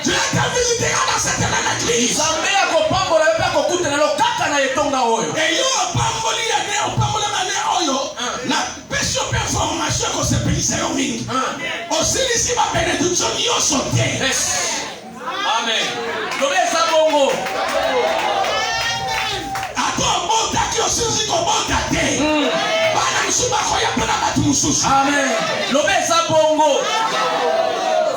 Je te visiterai dans cette même église. nzambe akopambola yo mpe akokutana yo kaka na etonga oyo Et yo pamboli ya ne opambola na ne oyo. La pêche information. bénédiction qu'on se bénisse au mingi. Aussi ici ma bénédiction n'y a sauté. Amen. Lobé ça bongo. Attends, bon t'as qui aussi comme bon t'as té. Bana msuba koya pena batu mususu. Amen. Lobé ça bongo.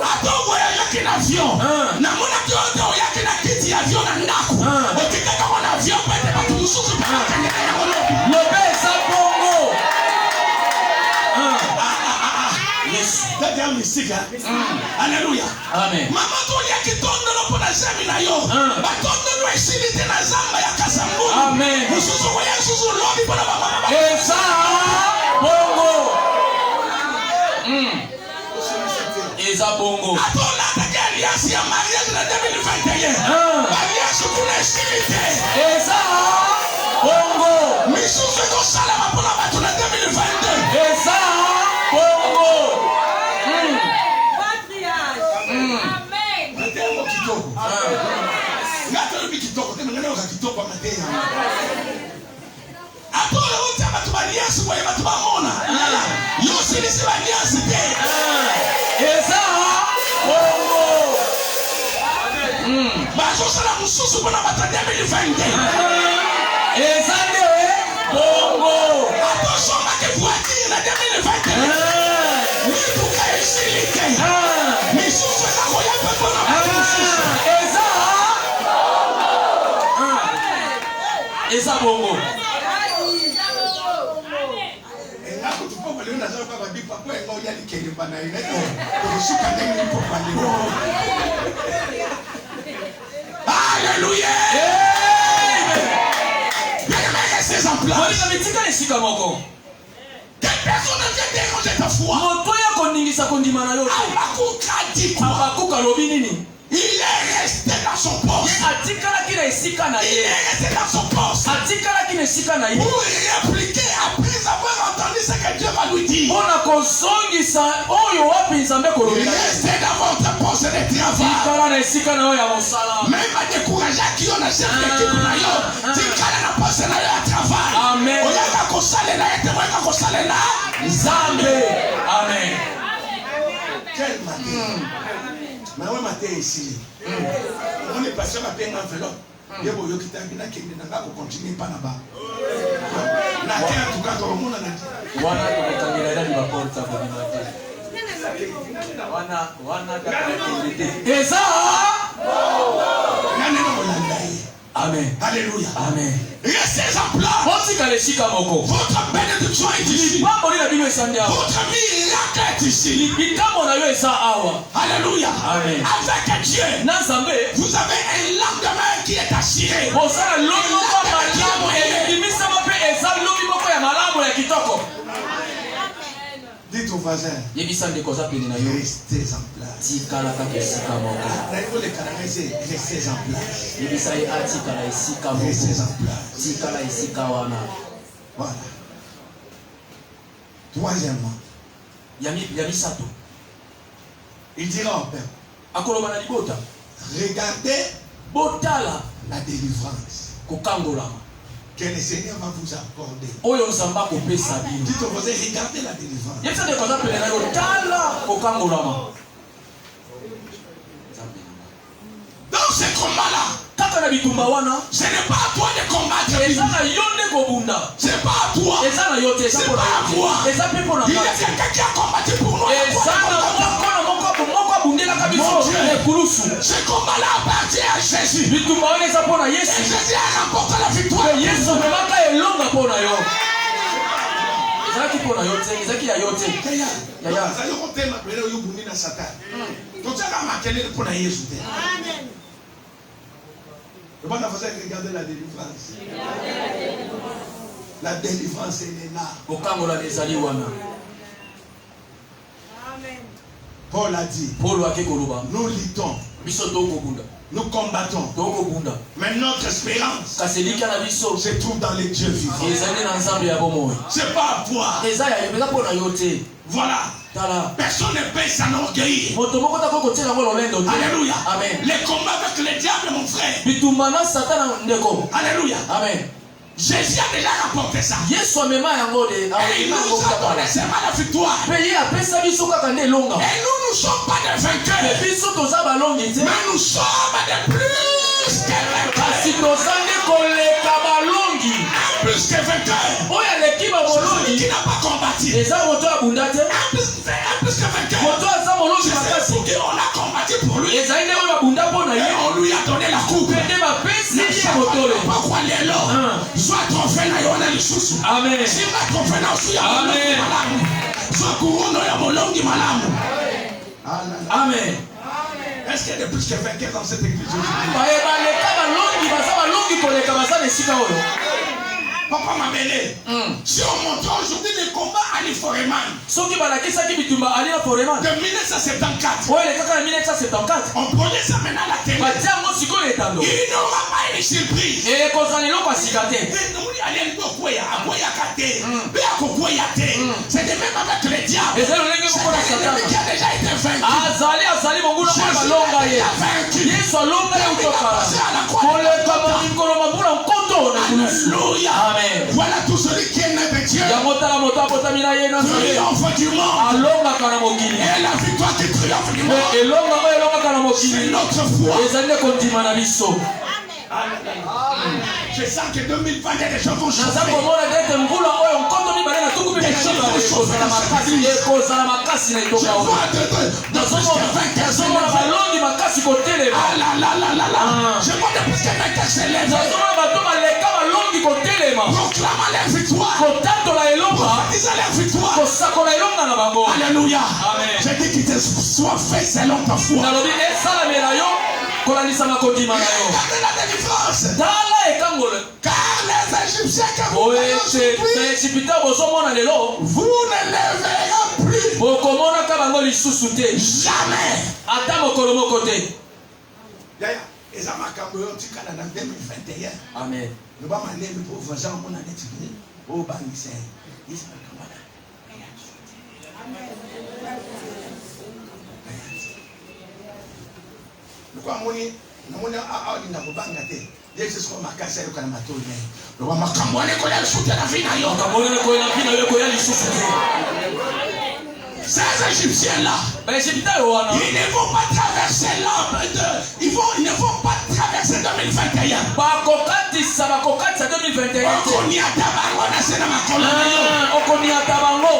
Attends, voyage qui l'avion. Na mona qui on doit yaki na kiti avion na ndako. Otika kama na avion pete batu mususu pena kanyaka ya kolo. Lobé ça bongo. Yes. Dada ya mystique. Alléluia. Amen. Maman to yaki tondo no pona zemi na yo. Ba tondo no esilite na zamba ya kasambu. Amen. Mususu kwa Yesu lobi pona mama. Eza bongo. Eza bongo. Atola take alliance ya mariage na 2021. Alliance kuna esilite. Eza bongo. Misusu ko sala mapona batu na 2022. Eza bongo. Amen. Matemo kitoko. Ngata lobi kitoko te ngana ka kitoko matemo. Atola wote batu ba alliance kwa batu ba mona. Yo silisi ba alliance te. Eza bongo. Bazo sala mususu pona batu 2022. Eza bongo. Attention ma ke voiture na 2021. Mituka esilite. Misusu na koya pona batu mususu. Eza bongo. Ngako tupopo leo na zalaka ba bipa kwa ngo ya likele bana ile. Kushuka ndani mpo kwa leo. Alléluia. Ces emplois. Quelle personne vient déranger ta foi? Abakuka lobi nini? Il est resté dans son poste. Atikala esika na Il ye. est resté dans son poste. Atikala esika na ye. Pour répliquer après avoir entendu ce que Dieu va lui dire. Mpona kozongisa oyo wapi nzambe kolobela. Restez dans votre poste de travail. Tikala na esika na yo ya mosala. Même à décourager qui on a chef d'équipe na yo. Tikala na poste na yo ya travail. Amen. Oyaka kosalela ete moyaka kosalela Nzambe. Amen. quel matin. Mais ouais matin ici. On est passé à peine enveloppe. Yebo yo kitaki na kende na ngako continue pa na ba. Na kaya tukaka omona na. Wana tukangela ndani ba porta kwa mate. Wana kakende. Eza. Nani na molanda ye. Amen. Alléluia. Amen. Restez en place. Motika leshika moko. Votre bénédiction est ici. Pambo lina bino esandi awa. Votre miracle est ici. Likambo na yo eza awa. Alléluia. Amen. Avec Dieu, Na Nzambe. vous avez un lendemain qui est assuré. Bosala lobi moko malamu ebimisama pe eza lobi moko ya malamu ya kitoko. Dites au voisin, Yebisa ndeko za pene na yo. restez en place. Tikala kaka esika moko. Restez en place. Yebisa ye atikala esika moko. Restez en place. Tikala esika wana. Voilà. Troisièmement, Ya misato. il dira au peuple, Akoloba na libota. regardez Botala la délivrance kokangolama. que le Seigneur va vous accorder. Oyo nzamba kopesa bino. Dites au voisin, regardez la délivrance. Yebisa ndeko za pene na yo. Tala kokangolama. Dans ce combat-là, Kaka na bitumba wana. ce n'est pas à toi de combattre. Eza na yo nde kobunda. Ce n'est pas à toi. Eza na yo te eza C'est pona pas à yo. toi. Eza pe pona Il y a kati. quelqu'un qui a combattu pour nous. Eza na moko abundelaka biso ekulusu. Ce combat-là appartient à Jésus. Bitumba wana eza pona Et Yesu. Jésus a remporté la victoire. Pe Yesu amemaka elonga pona yo. Ezalaki pona yo te, ezalaki ya yo te. Yaya. Regardez la délivrance. La délivrance, elle est là. Kokangola ezali wana. Paul a dit, Paulo akekoloba. nous luttons, Biso tokobunda. nous combattons. Tokobunda. Mais notre espérance Kasi elika na biso. se trouve dans les dieux vivants. Ezali na Nzambe ya bomoi. C'est pas à toi. Eza ya yo, eza pona yo te. Voilà. Tala. Personne ne peut s'enorgueillir. Moto moko ta ko tiela ngo lolendo te. Alléluia. Amen. Les combats avec le diable, mon frère. Bitumba na Satan ndeko. Alléluia. Amen. Jésus a déjà rapporté ça. Yesu amema yango de. Et il nous a donné seulement la victoire. Peye apesa biso kaka nde elonga. Et nous ne sommes pas des vainqueurs. Biso toza balongi te. Mais nous sommes des plus que Kasi vainqueurs. toza nde koleka balongi. Plus que vainqueurs. Oyo aleki ba Celui bolongi. qui n'a pas combattu. Eza moto abunda te. Plus que vainqueur. Moto aza molongi C'est makasi. pour qui on a combattu pour lui. Ezali nde oyo abunda mpo na Et ye. on lui a donné la coupe. Nde bapesi ye Pas motole. quoi les lots. Soit trophée na yona lisusu. Amen. Si va trophée na usu ya molongi Amen. malamu. Soit couronne ya molongi malamu. Amen. Est-ce qu'il y a de plus que vainqueurs dans cette église aujourd'hui? Baye baleka balongi baza balongi koleka baza na esika oyo. Papa m'a mêlé. Si on montre aujourd'hui les combats à l'Iforeman Soki balakisaki bitumba ali na Foreman. de 1974, Oyo elekaka na 1974. on prenait ça maintenant à la télé. Batia yango sikoyo etando. Il n'y aura pas une surprise. Ekozala eloko ya sika te. C'est de même avec les diables. Ezali lolenge moko na C'est l'ennemi qui satana. a déjà été vaincu. azali monguna mpo balonga ye. Yesu alonga ye utokala. Koleka mokolo mabula nkoto na kulusu. Alléluia. Amen. Voilà tout celui qui est né de Dieu. Yango tala moto abotami na ye na Nzambe. Triomphe du monde. Alongaka na mokili. Et la victoire qui triomphe du monde. Elonga oyo elongaka na C'est mokili. notre foi. Ezali nde kondima na biso. Je sens que 2020 les gens vont Naza chauffer. komona ndete mbula oyo nkoto mibale na tuku mibale ekozala makasi na Je etoka oyo. vois de plus que 20 nazomona balongi makasi kotelema. Ah là là là là là. Je vois de plus que 20 s'élèvent. nazomona bato baleka balongi kotelema. Proclamant leur victoire. kotatola elonga. Disant leur victoire. kosakola elonga na bango. Alléluia. Amen. Je dis qu'il te soit fait selon ta foi. nalobi esalamela yo kolanisama kondima na yo. Regardez la délivrance. tala ekangolo. Car les Égyptiens que vous voyez oete aujourd'hui, baegypita bozomona lelo vous ne les verrez plus. bokomonaka bango lisusu te. Jamais. ata mokolo moko te. Yaya, eza makambo yo tikala na 2021. Amen. Loba manemi pauvre Jean mona netiki. O bangise. Isa makambo na. Lokwa moni namona alinga kobanga te. Yesu siko makasa yo kana matoi naye. Loba makambo ne kola suta na vina yo. makambo koyela mpina yo koya lisusu te. Ces Égyptiens-là, baegypita yo wana ils ne vont pas traverser ils ne vont pas traverser 2021. bakokatisa 2021 Okoniata bango na se na makolo na yo. okoniata bango.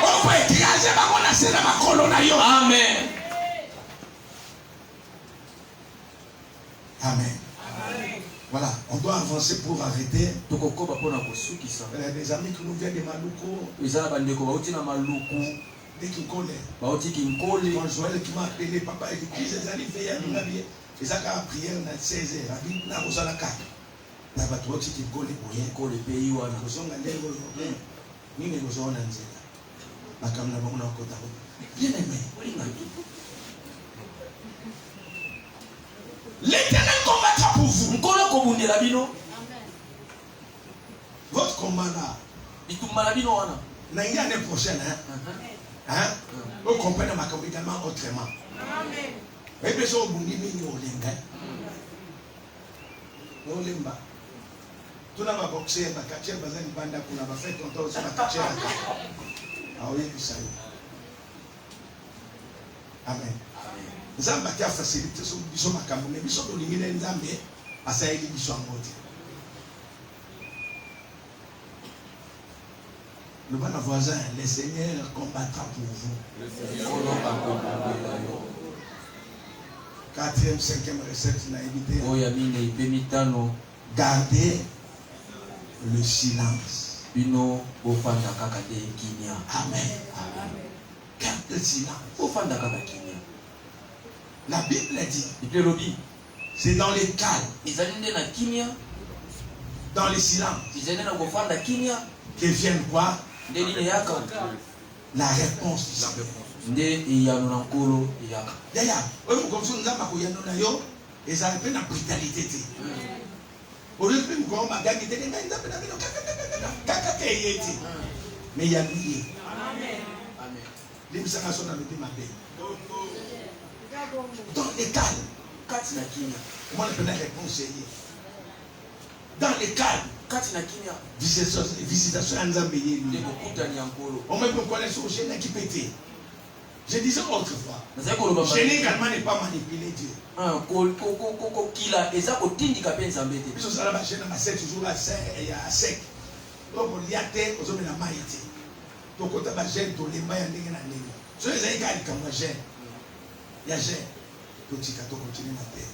Okoekraze bango na se na makolo na yo. Amen. Amen. Voilà, on doit avancer pour arrêter. tokokoba mpona kosukisa. Des amis qui nous viennent de Maluko, eza na bandeko bauti na maluku dès qu'ils connaissent. bauti kinkoli. Quand Joël qui m'a appelé, papa, il dit, ils allaient veiller à nous laver. Ils ont prière à 16h. Il dit, là, vous allez la carte. Là, vous avez dit, vous allez pour rien. kole pays wana Vous allez aller au Robin. Ni ne vous allez en Nzela. Ma caméra, on a encore ta route. Bien aimé, l'Éternel combattra pour vous. nkolo kobundela bino. Votre combat là, bitumba na bino wana. l'année prochaine, hein? Vous comprenez ma combat également autrement. Et puis, vous avez dit, Olemba. Tout n'a pas boxé, ma catcher, ma zane banda, pour la fait tonton sur ma catcher. Ah oui, ça y est. Amen. Zamba qui a facilité son biso makamune, biso de l'ingénieur Nzambe, à ça y est, biso en mode. Le bon voisin, le Seigneur combattra pour vous. 4e, 5e recette, n'a évité. oyo ya mine ipe mitano. Gardez le silence. bino bofanda kaka te kimia. Amen. Garde le silence. bofanda kaka kimia. La Bible dit, bible elobi c'est dans les calmes, ezali nde na kimia. dans le silence, ezali nde na kofanda kimia que viennent quoi? nde nini eyaka. La réponse du Seigneur. nde eyano na nkolo eyaka. Yaya, oyo mokonzi nzamba koyano na yo, ezali mpe na brutalité te. Oyo mpe mokolo magangi te ngai nzambe na bino kaka ke ye te. Mais ya lié. Amen. Limisanga so na lobi mabe. Dans les calmes, kati na kimia. moi je peux la réponse est dans les calmes, kati na kimia visitation à Nzambe yeli. ndeko kutani ya nkolo. On me connaît sur chaîne qui pété. Je disais autrefois. Nazali koloba Gêner également n'est pas manipuler Dieu. kila eza kotindika mpe nzambe te. Biso sala ba chaîne ba 7 jours à sec. Donc il y a terre aux hommes na maïté. Donc quand ba gêne to lemba ya ndenge na ndenge. So ezali ka likamwa gêne. Ya gêne. To tika to continuer na terre.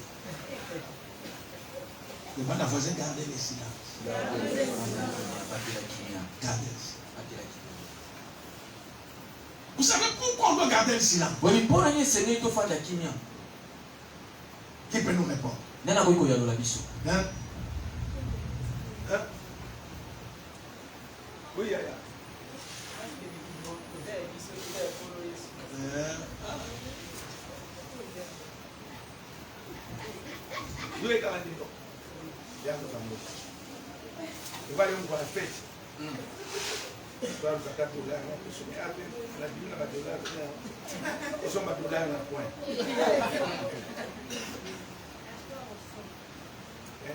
Le bon voisin garder le silence. Gardez. Vous savez pourquoi on doit garder le silence? Qui peut nous répondre? Hein? Hein? Oui, il y a. Vous êtes à il va aller voir la fête. Il va nous faire $4. On a dit $1. Ils sont $1 dans le coin. $1, $2.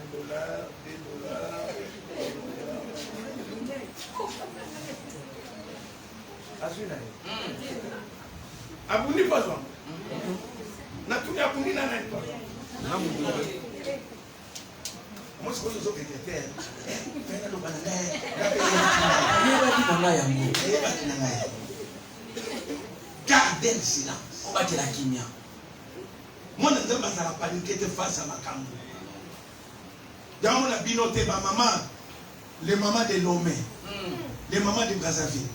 Abundi pas on. Na tout abundi na pas. Moi, je suis secrétaire. Gardez le silence. Moi, je ne sais pas paniquer face à ma caméra. Dans mon abinoté, ma maman, les mamans de Lomé, les mamans de Brazzaville,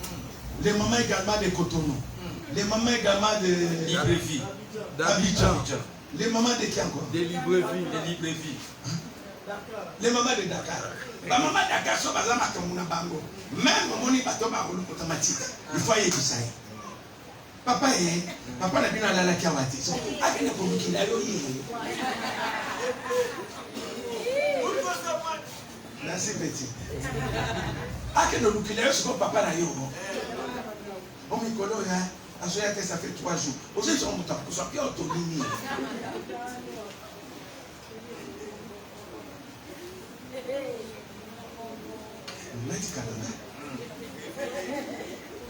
les mamans également de Cotonou, les mamans également de Abidjan, les mamans de qui encore? De Libreville. Les mamans de Dakar. Les mamans de Dakar sont basées à Kamuna Bango. Même mon bateau automatique. Il faut y aller tout ça. Papa n'a bien à la Kiawati. Ah, il n'a pas vu qu'il a eu. Merci petit. Ah, que nous qu'il a eu, c'est papa n'a eu. On me colore, ça fait 3 jours. Aujourd'hui, on ne soit plus autonomie.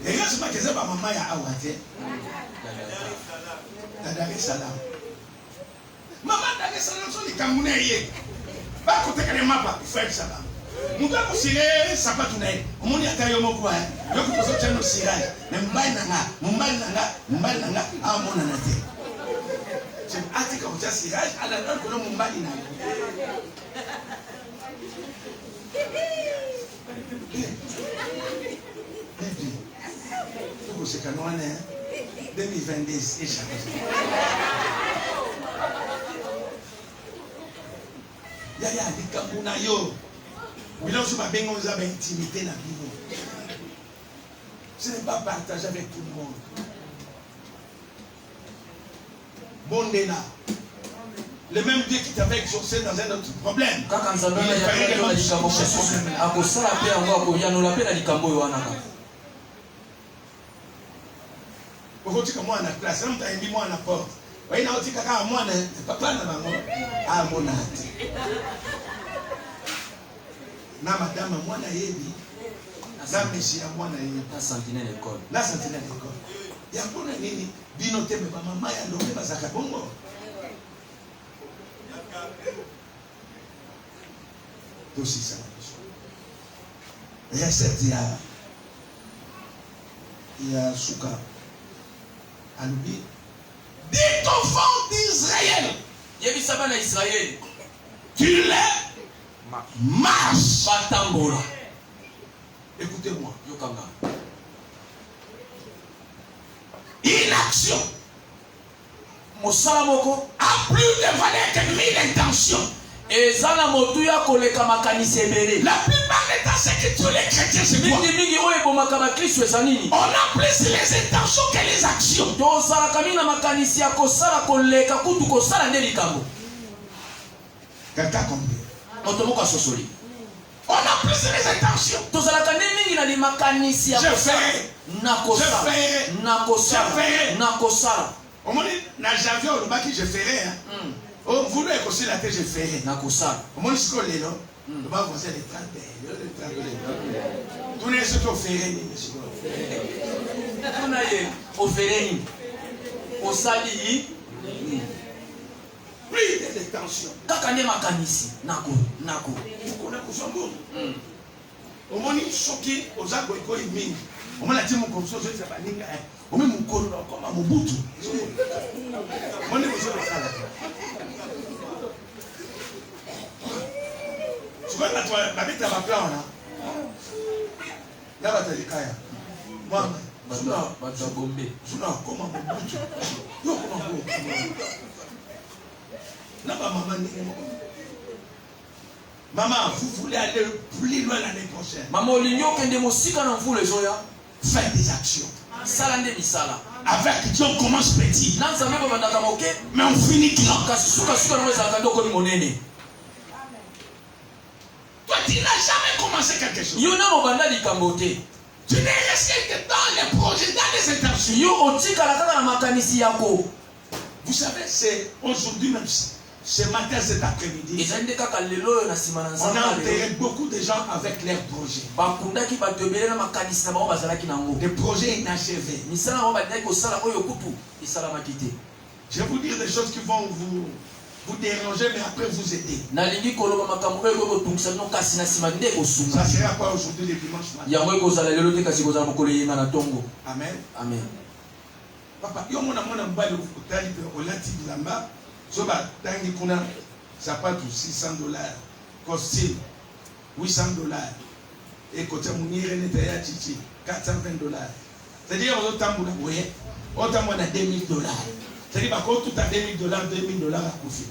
Les gars, c'est pas que c'est ma maman à Awate. Dar es Salaam. Maman Dar es Salaam sont les Camerounais. Pas côté que les mapas, il faut être Salaam. Nous avons tiré ça pas tout naïf. On y a taillé au mot quoi. Le coup de ce nos cirage. Mumbai nanga, à mon anaté. C'est un article comme ça cirage à la note que l'on Mumbai nanga. C'est canon, 2022 et chaque il y a des Camerounais yo. Mais là, je vais bien avoir intimité dans la vie. Ce n'est pas partager avec tout le monde. Bon, est là. Le même Dieu qui t'avait exaucé dans un autre problème. Aujourd'hui, comme moi, on a place, on a dit moi, on a porte. Oui, on a dit que moi, papa, on a mon âge. Na madame, moi, on a dit, na monsieur, moi, on a dit, la sentinelle d'école. La sentinelle d'école. Il y a un peu de nini, binoté, mais maman, il y a un peu de zakabongo. Tout ça. Il y a cette, il y a Souka. Aloubi. Dis ton fond d'Israël. Tu l'es. Marche. Écoutez-moi. Inaction a plus de valeur que 1000 intentions. La plupart des temps, c'est que tous les chrétiens se voient. On a plus les intentions que les actions. Quelqu'un compris? On a plus les intentions. Je ferai. Au moment où je ferai. Oh, vous voulez aussi la tête, je ferai. Au moment où je On va voir les 30. Tous les ceux qui ont fait On a offert au sali. Plus de tension. Kakane makanisi. Nako. On a besoin de au moins choqué aux arbres et mine. On m'a dit mon comme ça, je sais pas, on met mon col comme à mon bout. On est besoin de ça. Je vois la toile, la bête à ma plan là. Là, va te dire, moi, je suis là, comme à mon bout. Yo, comme à mon bout. Là, maman, maman, vous voulez aller plus loin l'année prochaine. Maman, l'union qui est mosika dans vous les gens. Faites des actions. Salande misala. Avec Dieu, on commence petit. Mais on finit grand. Toi, tu n'as jamais commencé quelque chose. Tu n'es resté que dans les projets, dans les intentions. Vous savez, c'est aujourd'hui même, ce matin, cet après-midi, on a enterré beaucoup de gens avec leurs projets. Des projets inachevés. Je vais vous dire des choses qui vont vous déranger, mais après vous aider. Ça sera quoi aujourd'hui le dimanche matin? Amen. Amen. Papa, yo mona mbali utali olati bilamba soba tangi kuna sapatu $600, costume $800 et côté munire neta ya chichi $420. C'est-à-dire on tamboula boye, on tamboula $2000. C'est-à-dire bah quand tout à $2000 à Kofi.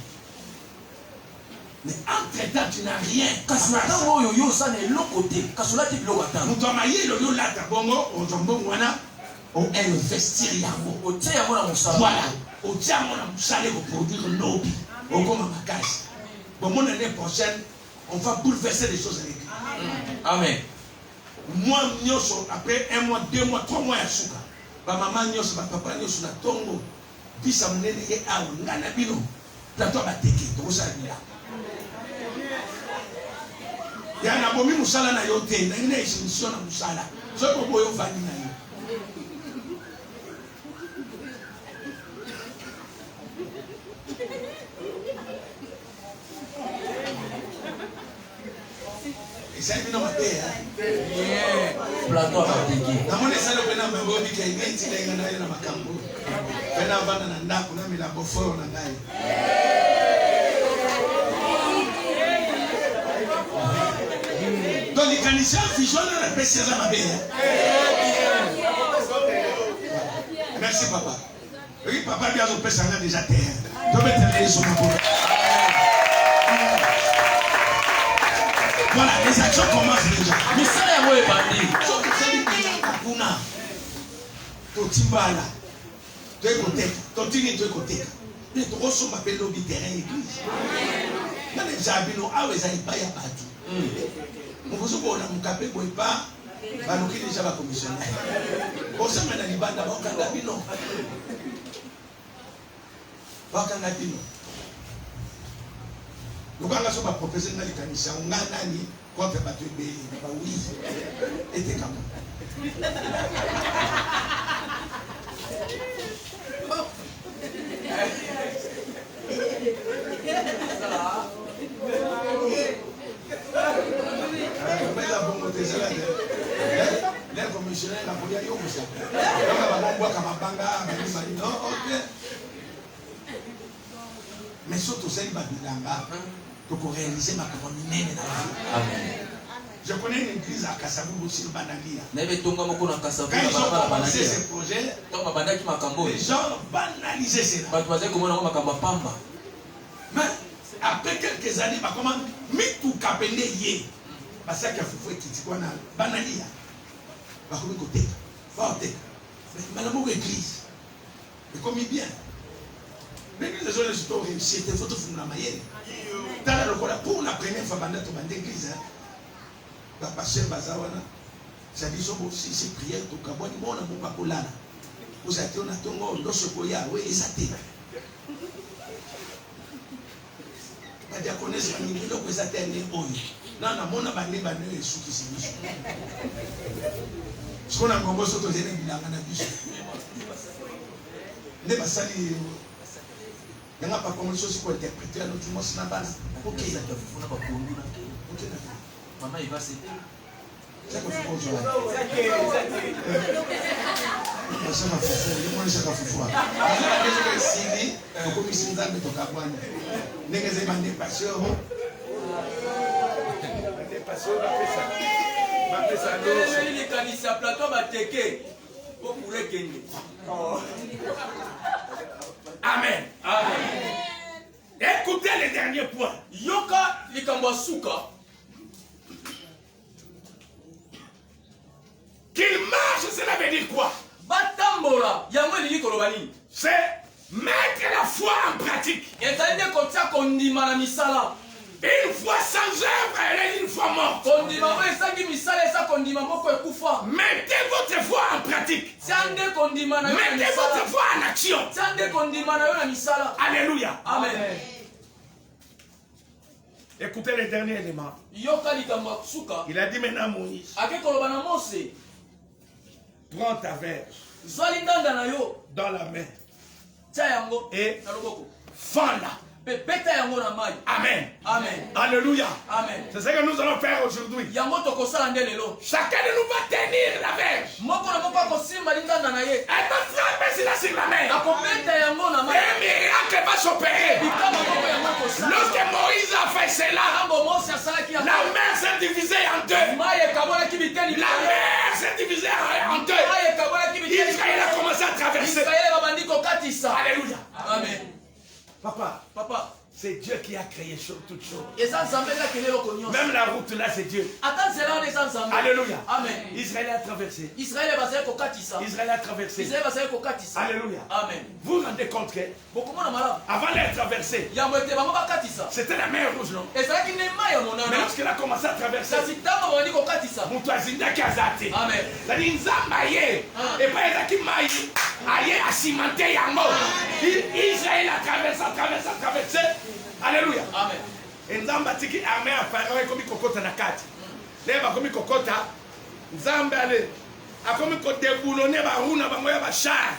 Mais entre-temps tu n'as rien. Kasuna yo yo ça n'est l'autre côté. Kasula ti bilo watan. Muto maye lo yo lata bongo ozombo mwana o investir yango. O tia mona musala. Voilà. O tia mona musala pour produire l'obi. O comme ma case. Bon mon année prochaine, on va bouleverser les choses avec lui. Amen. Moi nyoso après 1 mois, 2 mois, 3 mois ya suka. Ba maman nyoso ba papa nyoso na tongo. Bisa munene e a ngana bino. Plateau ba teke to ça bila. Ya na bomi musala na yo te, na ina isinisiona musala. So ko boyo fani na yo. Et ça vient dans ma paix. Plateau ba teke. Na mone sala pena mambo bi kai ngenti lenga na yo na makambo. Pena vana na ndako na mila bofo na ngai. Donc les canisiens fusionnent la paix c'est ma paix. Merci papa. Oui papa bien au paix ça a déjà terre. Tu peux te lever sur ma peau. Voilà, les actions commencent déjà. Mais ça est moi bandi. So que c'est dit kuna. Totimbala. Tu es côté. Totini tu es côté. Mais tu reçois ma belle lobby terrain église. Dans les jabino ah ouais ça y pas ya batu. Muvuzo ko na mukape ko ipa baluki déjà ba commissionnaire. Bosa mena libanda bakanga bino. Bakanga bino. Lukanga so ba proposer na likanisa ngana ni contre ba tuebe ba oui. Était comme les commissionnaires la police yo musa. Donc ba bombo kama banga non OK. Mais surtout c'est ba bilanga pour réaliser ma commune nene na vie. Amen. Je connais une église à Kasavubu sur Banalia. Na ebe tonga moko na Kasavubu Quand ils ont ba commencé ce projet, donc babandaki makambo. les gens banalisaient cela. Ba tuaze komona ngo makambo pamba. Mais après quelques années, bah comment mitu kapende ye. Parce qu'il faut que tu na Banalia. Bah comme côté. Bah côté. Mais malamo église. Mais comme bien. L'église de Zola Juto réussi, c'était photo fumna mayele. Dans le cola pour la première fois banda to bande église. Bah pasteur bazawana. Ça dit aussi c'est prière to kaboni mona mo bakolana. Vous êtes on a tongo ndo sokoya, oui, ça t'est. badia connaissent pas ni loko ezate ne oyo na na mona bande bande esuki sibiso sona ngongo soto zene bilanga na biso ne basali yanga pa comment chose pour interpréter notre mot na bana OK ça doit funa ba kondu na OK na maman il va s'aider ça que faut jouer ça m'a fait je moi ça ka fufua je vais essayer pour que si nzambe to kabwana ndenge ze bande passion il est kanisa plateau bateke pour pourrait gagner. Amen. Amen. Écoutez les derniers points. Yoka likambasuka. Qu'il marche, cela veut dire quoi? Batambola, yango li kolobani. C'est mettre la foi en pratique. Etande kotia kondima na misala. Une foi sans œuvre, elle est une foi morte. Kondima mo esangi misala esa kondima moko ekufa. Mettez votre foi en pratique. Tiande kondima na yo na misala. Mettez votre foi en action. Tiande kondima na yo na misala. Alléluia. Amen. Écoutez les derniers éléments. Yoka likambasuka. Il a dit maintenant Moïse. Ake koloba na Mose. Prends ta verge Zwali ndanda na yo dans la main tia yango et na loboko. fends-la. Beta yango na mai. Amen. Amen. Alléluia. Amen. C'est ce que nous allons faire aujourd'hui. Yango tokosala nde lelo. Chacun de nous va tenir la verge. Moko na moko akosimba lindanda na ye. Elle va frapper sur la main. Akobeta yango na mai. Un miracle va s'opérer. Bikama moko yango kosala. Lorsque Moïse a fait cela, Tango Mose asalaki yango. la mer s'est divisée en deux. Mai ekabonaki biteni. La mer s'est divisée en deux. Mai ekabonaki biteni. Israël a commencé à traverser. Israël babandi kokatisa. Alléluia. Amen. Papa, c'est Dieu qui a créé toutes choses. Eza nzambe ezaki lelo konyosa. Même la route là, c'est Dieu. Ata nzela wana eza nzambe. Alléluia. Amen. Israël a traversé. Israël bazali kokatisa. Israël a traversé. Israël bazali kokatisa. Alléluia. Amen. Vous vous rendez compte que bokomona malamu. avant d'être traversé, yango ete bango bakatisa. c'était la mer rouge, non? ezalaki ne mai ya monana. Mais lorsqu'il a commencé à traverser, kasi ntango babandi kokatisa. moto azindaki aza te. Amen. C'est-à-dire nzambe aye epai ezalaki mai aye acimente yango. Israël a traversé. Alléluia. Amen. Et nzambe atiki armée ya pharaon ekomi kokota na kati. Lelo bakomi kokota, nzambe ale akomi kodeboulonner baruna bango ya bachar.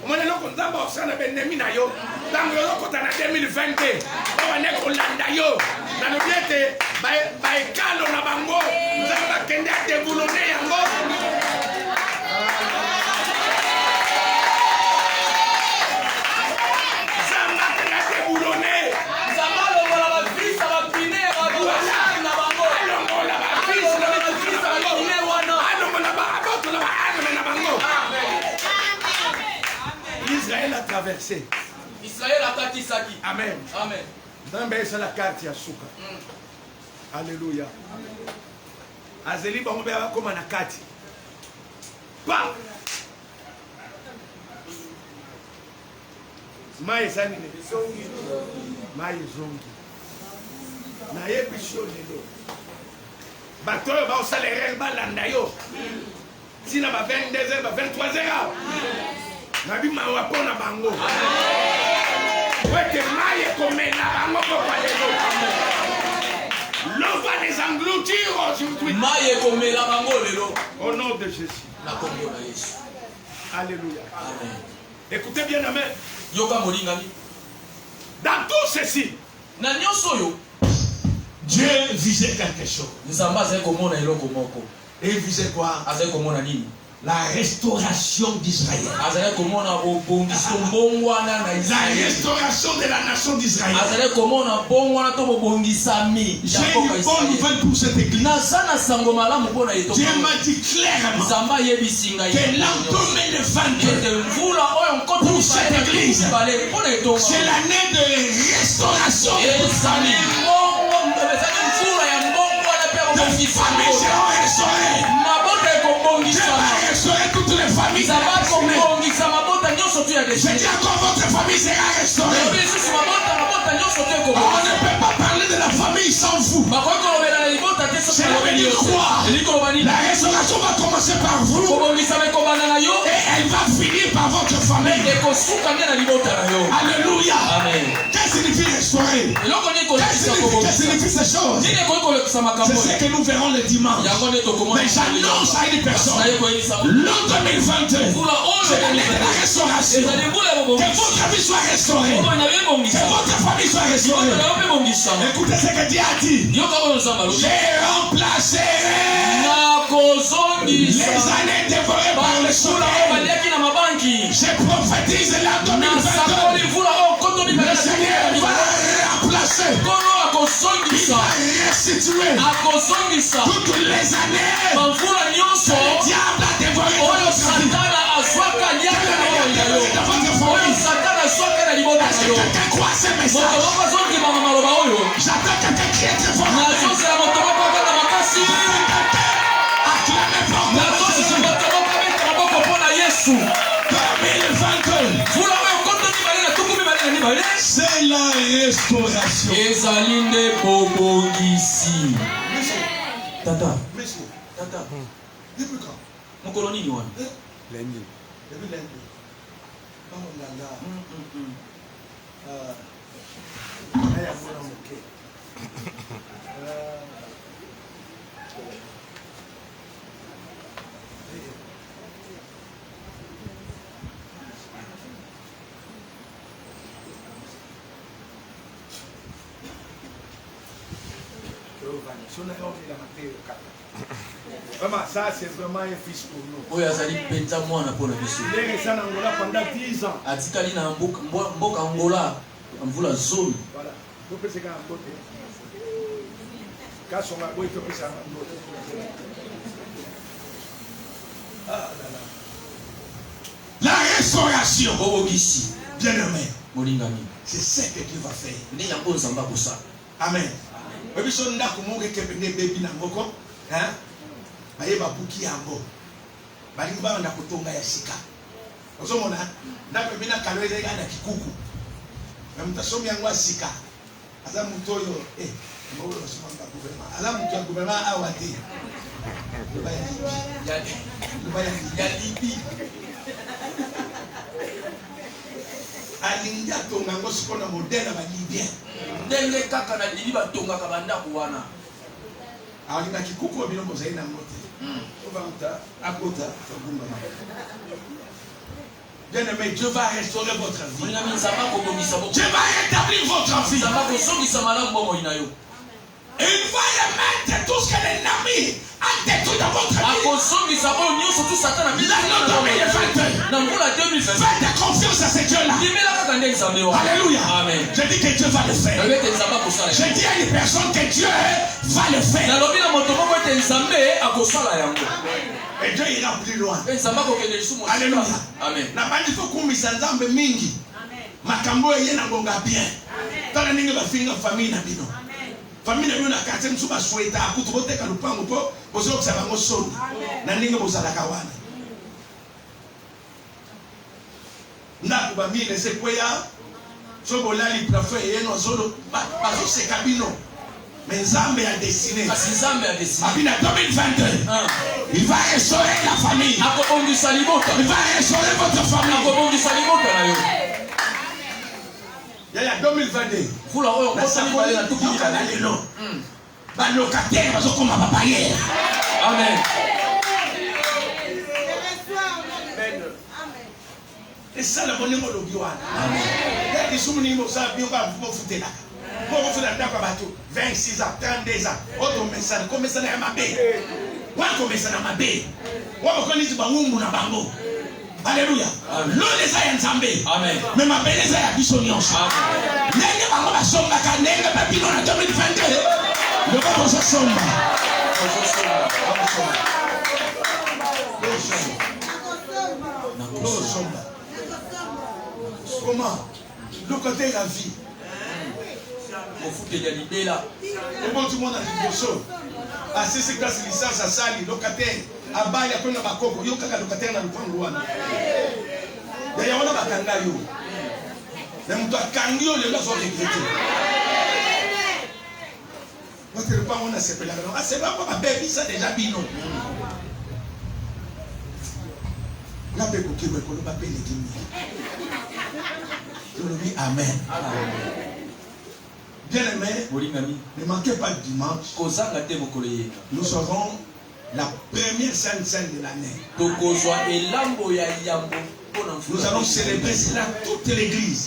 Omona eloko nzambe osala na bennemi na yo. Ntango yozokota na 2022 babane kolanda yo. Nalobi ete baekalo na bango nzambe akende adeboulonner yango. Israël a traversé. Israël a katisaki. Amen. Amen. Nzambe c'est la carte ya suka. Alléluia. Azeli bango be bakoma na kati. Pa. Mai sani ne zongi. Mai zongi. Na yebiso lelo. Batoyo ba osala balanda yo. Sina ba 22h ba 23h. Nabi mawa pona bango. Wete maye komena bango kwa lelo. L'eau va les engloutir aujourd'hui. Maye komela bango lelo. Au nom de Jésus. Na kombo na Yesu. Alléluia. Amen. Écoutez bien, amen. Yoka molingami. Dans tout ceci, Na nyonso yo. Dieu visait quelque chose. Nzamba azali komona eloko moko. Et il visait quoi? Azali komona nini? La restauration d'Israël. Azali komona bobongiso mbongwana na La Israël. restauration de la nation d'Israël. Azali komona bongwana to bobongisami. J'ai une bonne nouvelle pour cette église. Nazana sango malamu pona yeto. Dieu m'a dit clairement Nzamba yebisinga que l'automne de 22 Ete mvula oyo nkoti pour cette église, pona yeto. c'est l'année de restauration de votre famille. Les familles seront restaurées. Dieu va restaurer toutes les familles. Je dis encore votre famille sera restaurée. On ne peut pas parler de la famille sans vous. C'est le béni de quoi? La restauration restauration va commencer par vous. Et elle va finir par votre famille. Alléluia. Qu'est-ce que signifie restaurer? Qu'est-ce que signifie ces choses? C'est ce que nous verrons le dimanche. Mais j'annonce à une personne, l'an 2022, c'est l'année de la restauration. Que votre vie soit restaurée. Que votre famille soit restaurée. Écoutez ce que Dieu a dit. J'ai remplacé les années dévorées par le soleil. Je prophétise l'an 2022. Le Seigneur va remplacer. Il va restituer toutes les années que le diable a dévoré dans votre vie. Est-ce que quelqu'un croit ce message? J'attends quelqu'un qui est très fort. Acclamez fort. 2022. C'est la restauration. Tata. Tata. Depuis quand? Lundi. Depuis lundi. Oh là là. Vraiment, ça c'est vraiment un fils pour nous. Oui, Azali Penza Mwana pour la mission. Il est resté en Angola pendant 10 ans. Atikali na mboka Angola, mvula zone. Voilà. Vous pouvez se faire un côté. Quand on va voir, il faut que ça soit un côté. Ah là là. La restauration. Bobogisi. Bien-aimé. Molingami. C'est ce que Dieu va faire. Ne yango nzamba kosa. Amen. Baby so ndako mo ke kepene baby na ngoko, hein? Baye babuki yango. Balingi ba ndako tonga ya sika. Ozomona ndako bina kalwele ga na kikuku. Na mtasomi yango asika. Aza mutoyo mo lo soma ba gouvernement. Ala mutu ya gouvernement awati. Ya libi. Alingi atonga ngo sikona modèle ba libien. Ndenge kaka na libi batonga ka bandako wana. Alinga kikuku bino mozai na ngote. Ovanta. Akota togumba. Bien-aimé, Dieu va restaurer votre vie. Molingami nzamba ko bongisa boko. Dieu va rétablir votre vie. Nzamba ko songisa malamu bomo inayo. Il va remettre tout ce que l'ennemi a détruit dans votre vie. L'année 2020. Faites confiance à ce Dieu-là. Alléluia. Amen. Je dis que Dieu va le faire. Je dis à une personne que Dieu va le faire. Et Dieu ira plus loin. Alléluia. Amen. Il faut qu'on mise en mingi. Makambo yena ngonga bien. Tala ninga ba finga famille na bino. Famille na kati msuba sweta akutu bote ka lupango po bozo kusaba ngosoni na ninga bozala kawana ndaku ba mine se kweya so bolali plafond yeno zolo bazo se kabino mais Nzambe a dessiné abina 2022 il va restaurer la famille il va restaurer votre famille il y a 2022 Fula oyo kosani bale na tuki na lelo ba locataire bazo koma ba bayer. Amen. Et ça le bonheur de Dieu. Amen. Les souvenirs mo sa bio ba mo futela. Mo futela ndako bato 26 ans, 32 ans. Oto message comme ça na mabe. Wa comme ça na mabe. Wa ko ni ba ngumbu na bango. Alléluia. L'eau les a Nzambe. Amen. Mais ma belle les a biso nyonso. Nenge bango ba somba ka nenge ba bino na 2022. Le ba ko somba. Comment? Le côté de la vie. Au foot il y a libéla. Et bon tout le monde a dit des choses. Ah c'est ce que c'est licence à sali locataire. Abaya kwenda bakoko yo kaka locataire na lupango wana. D'ailleurs on a bakanga yo. Na mtu akangio le la zote regretter. Votre lupango na sepela. Ah c'est pas baby ça déjà bino. Amen. Bien aimé, ne manquez pas le dimanche. Nous serons la première Sainte Seine de l'année. Nous allons célébrer cela toute l'église.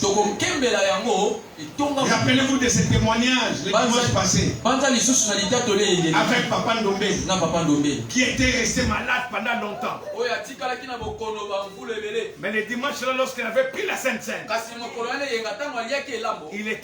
Rappelez-vous de ce témoignage le dimanche passé avec Papa Ndombe qui était resté malade pendant longtemps. Mais le dimanche là, lorsqu'il avait pris la Sainte Seine, il était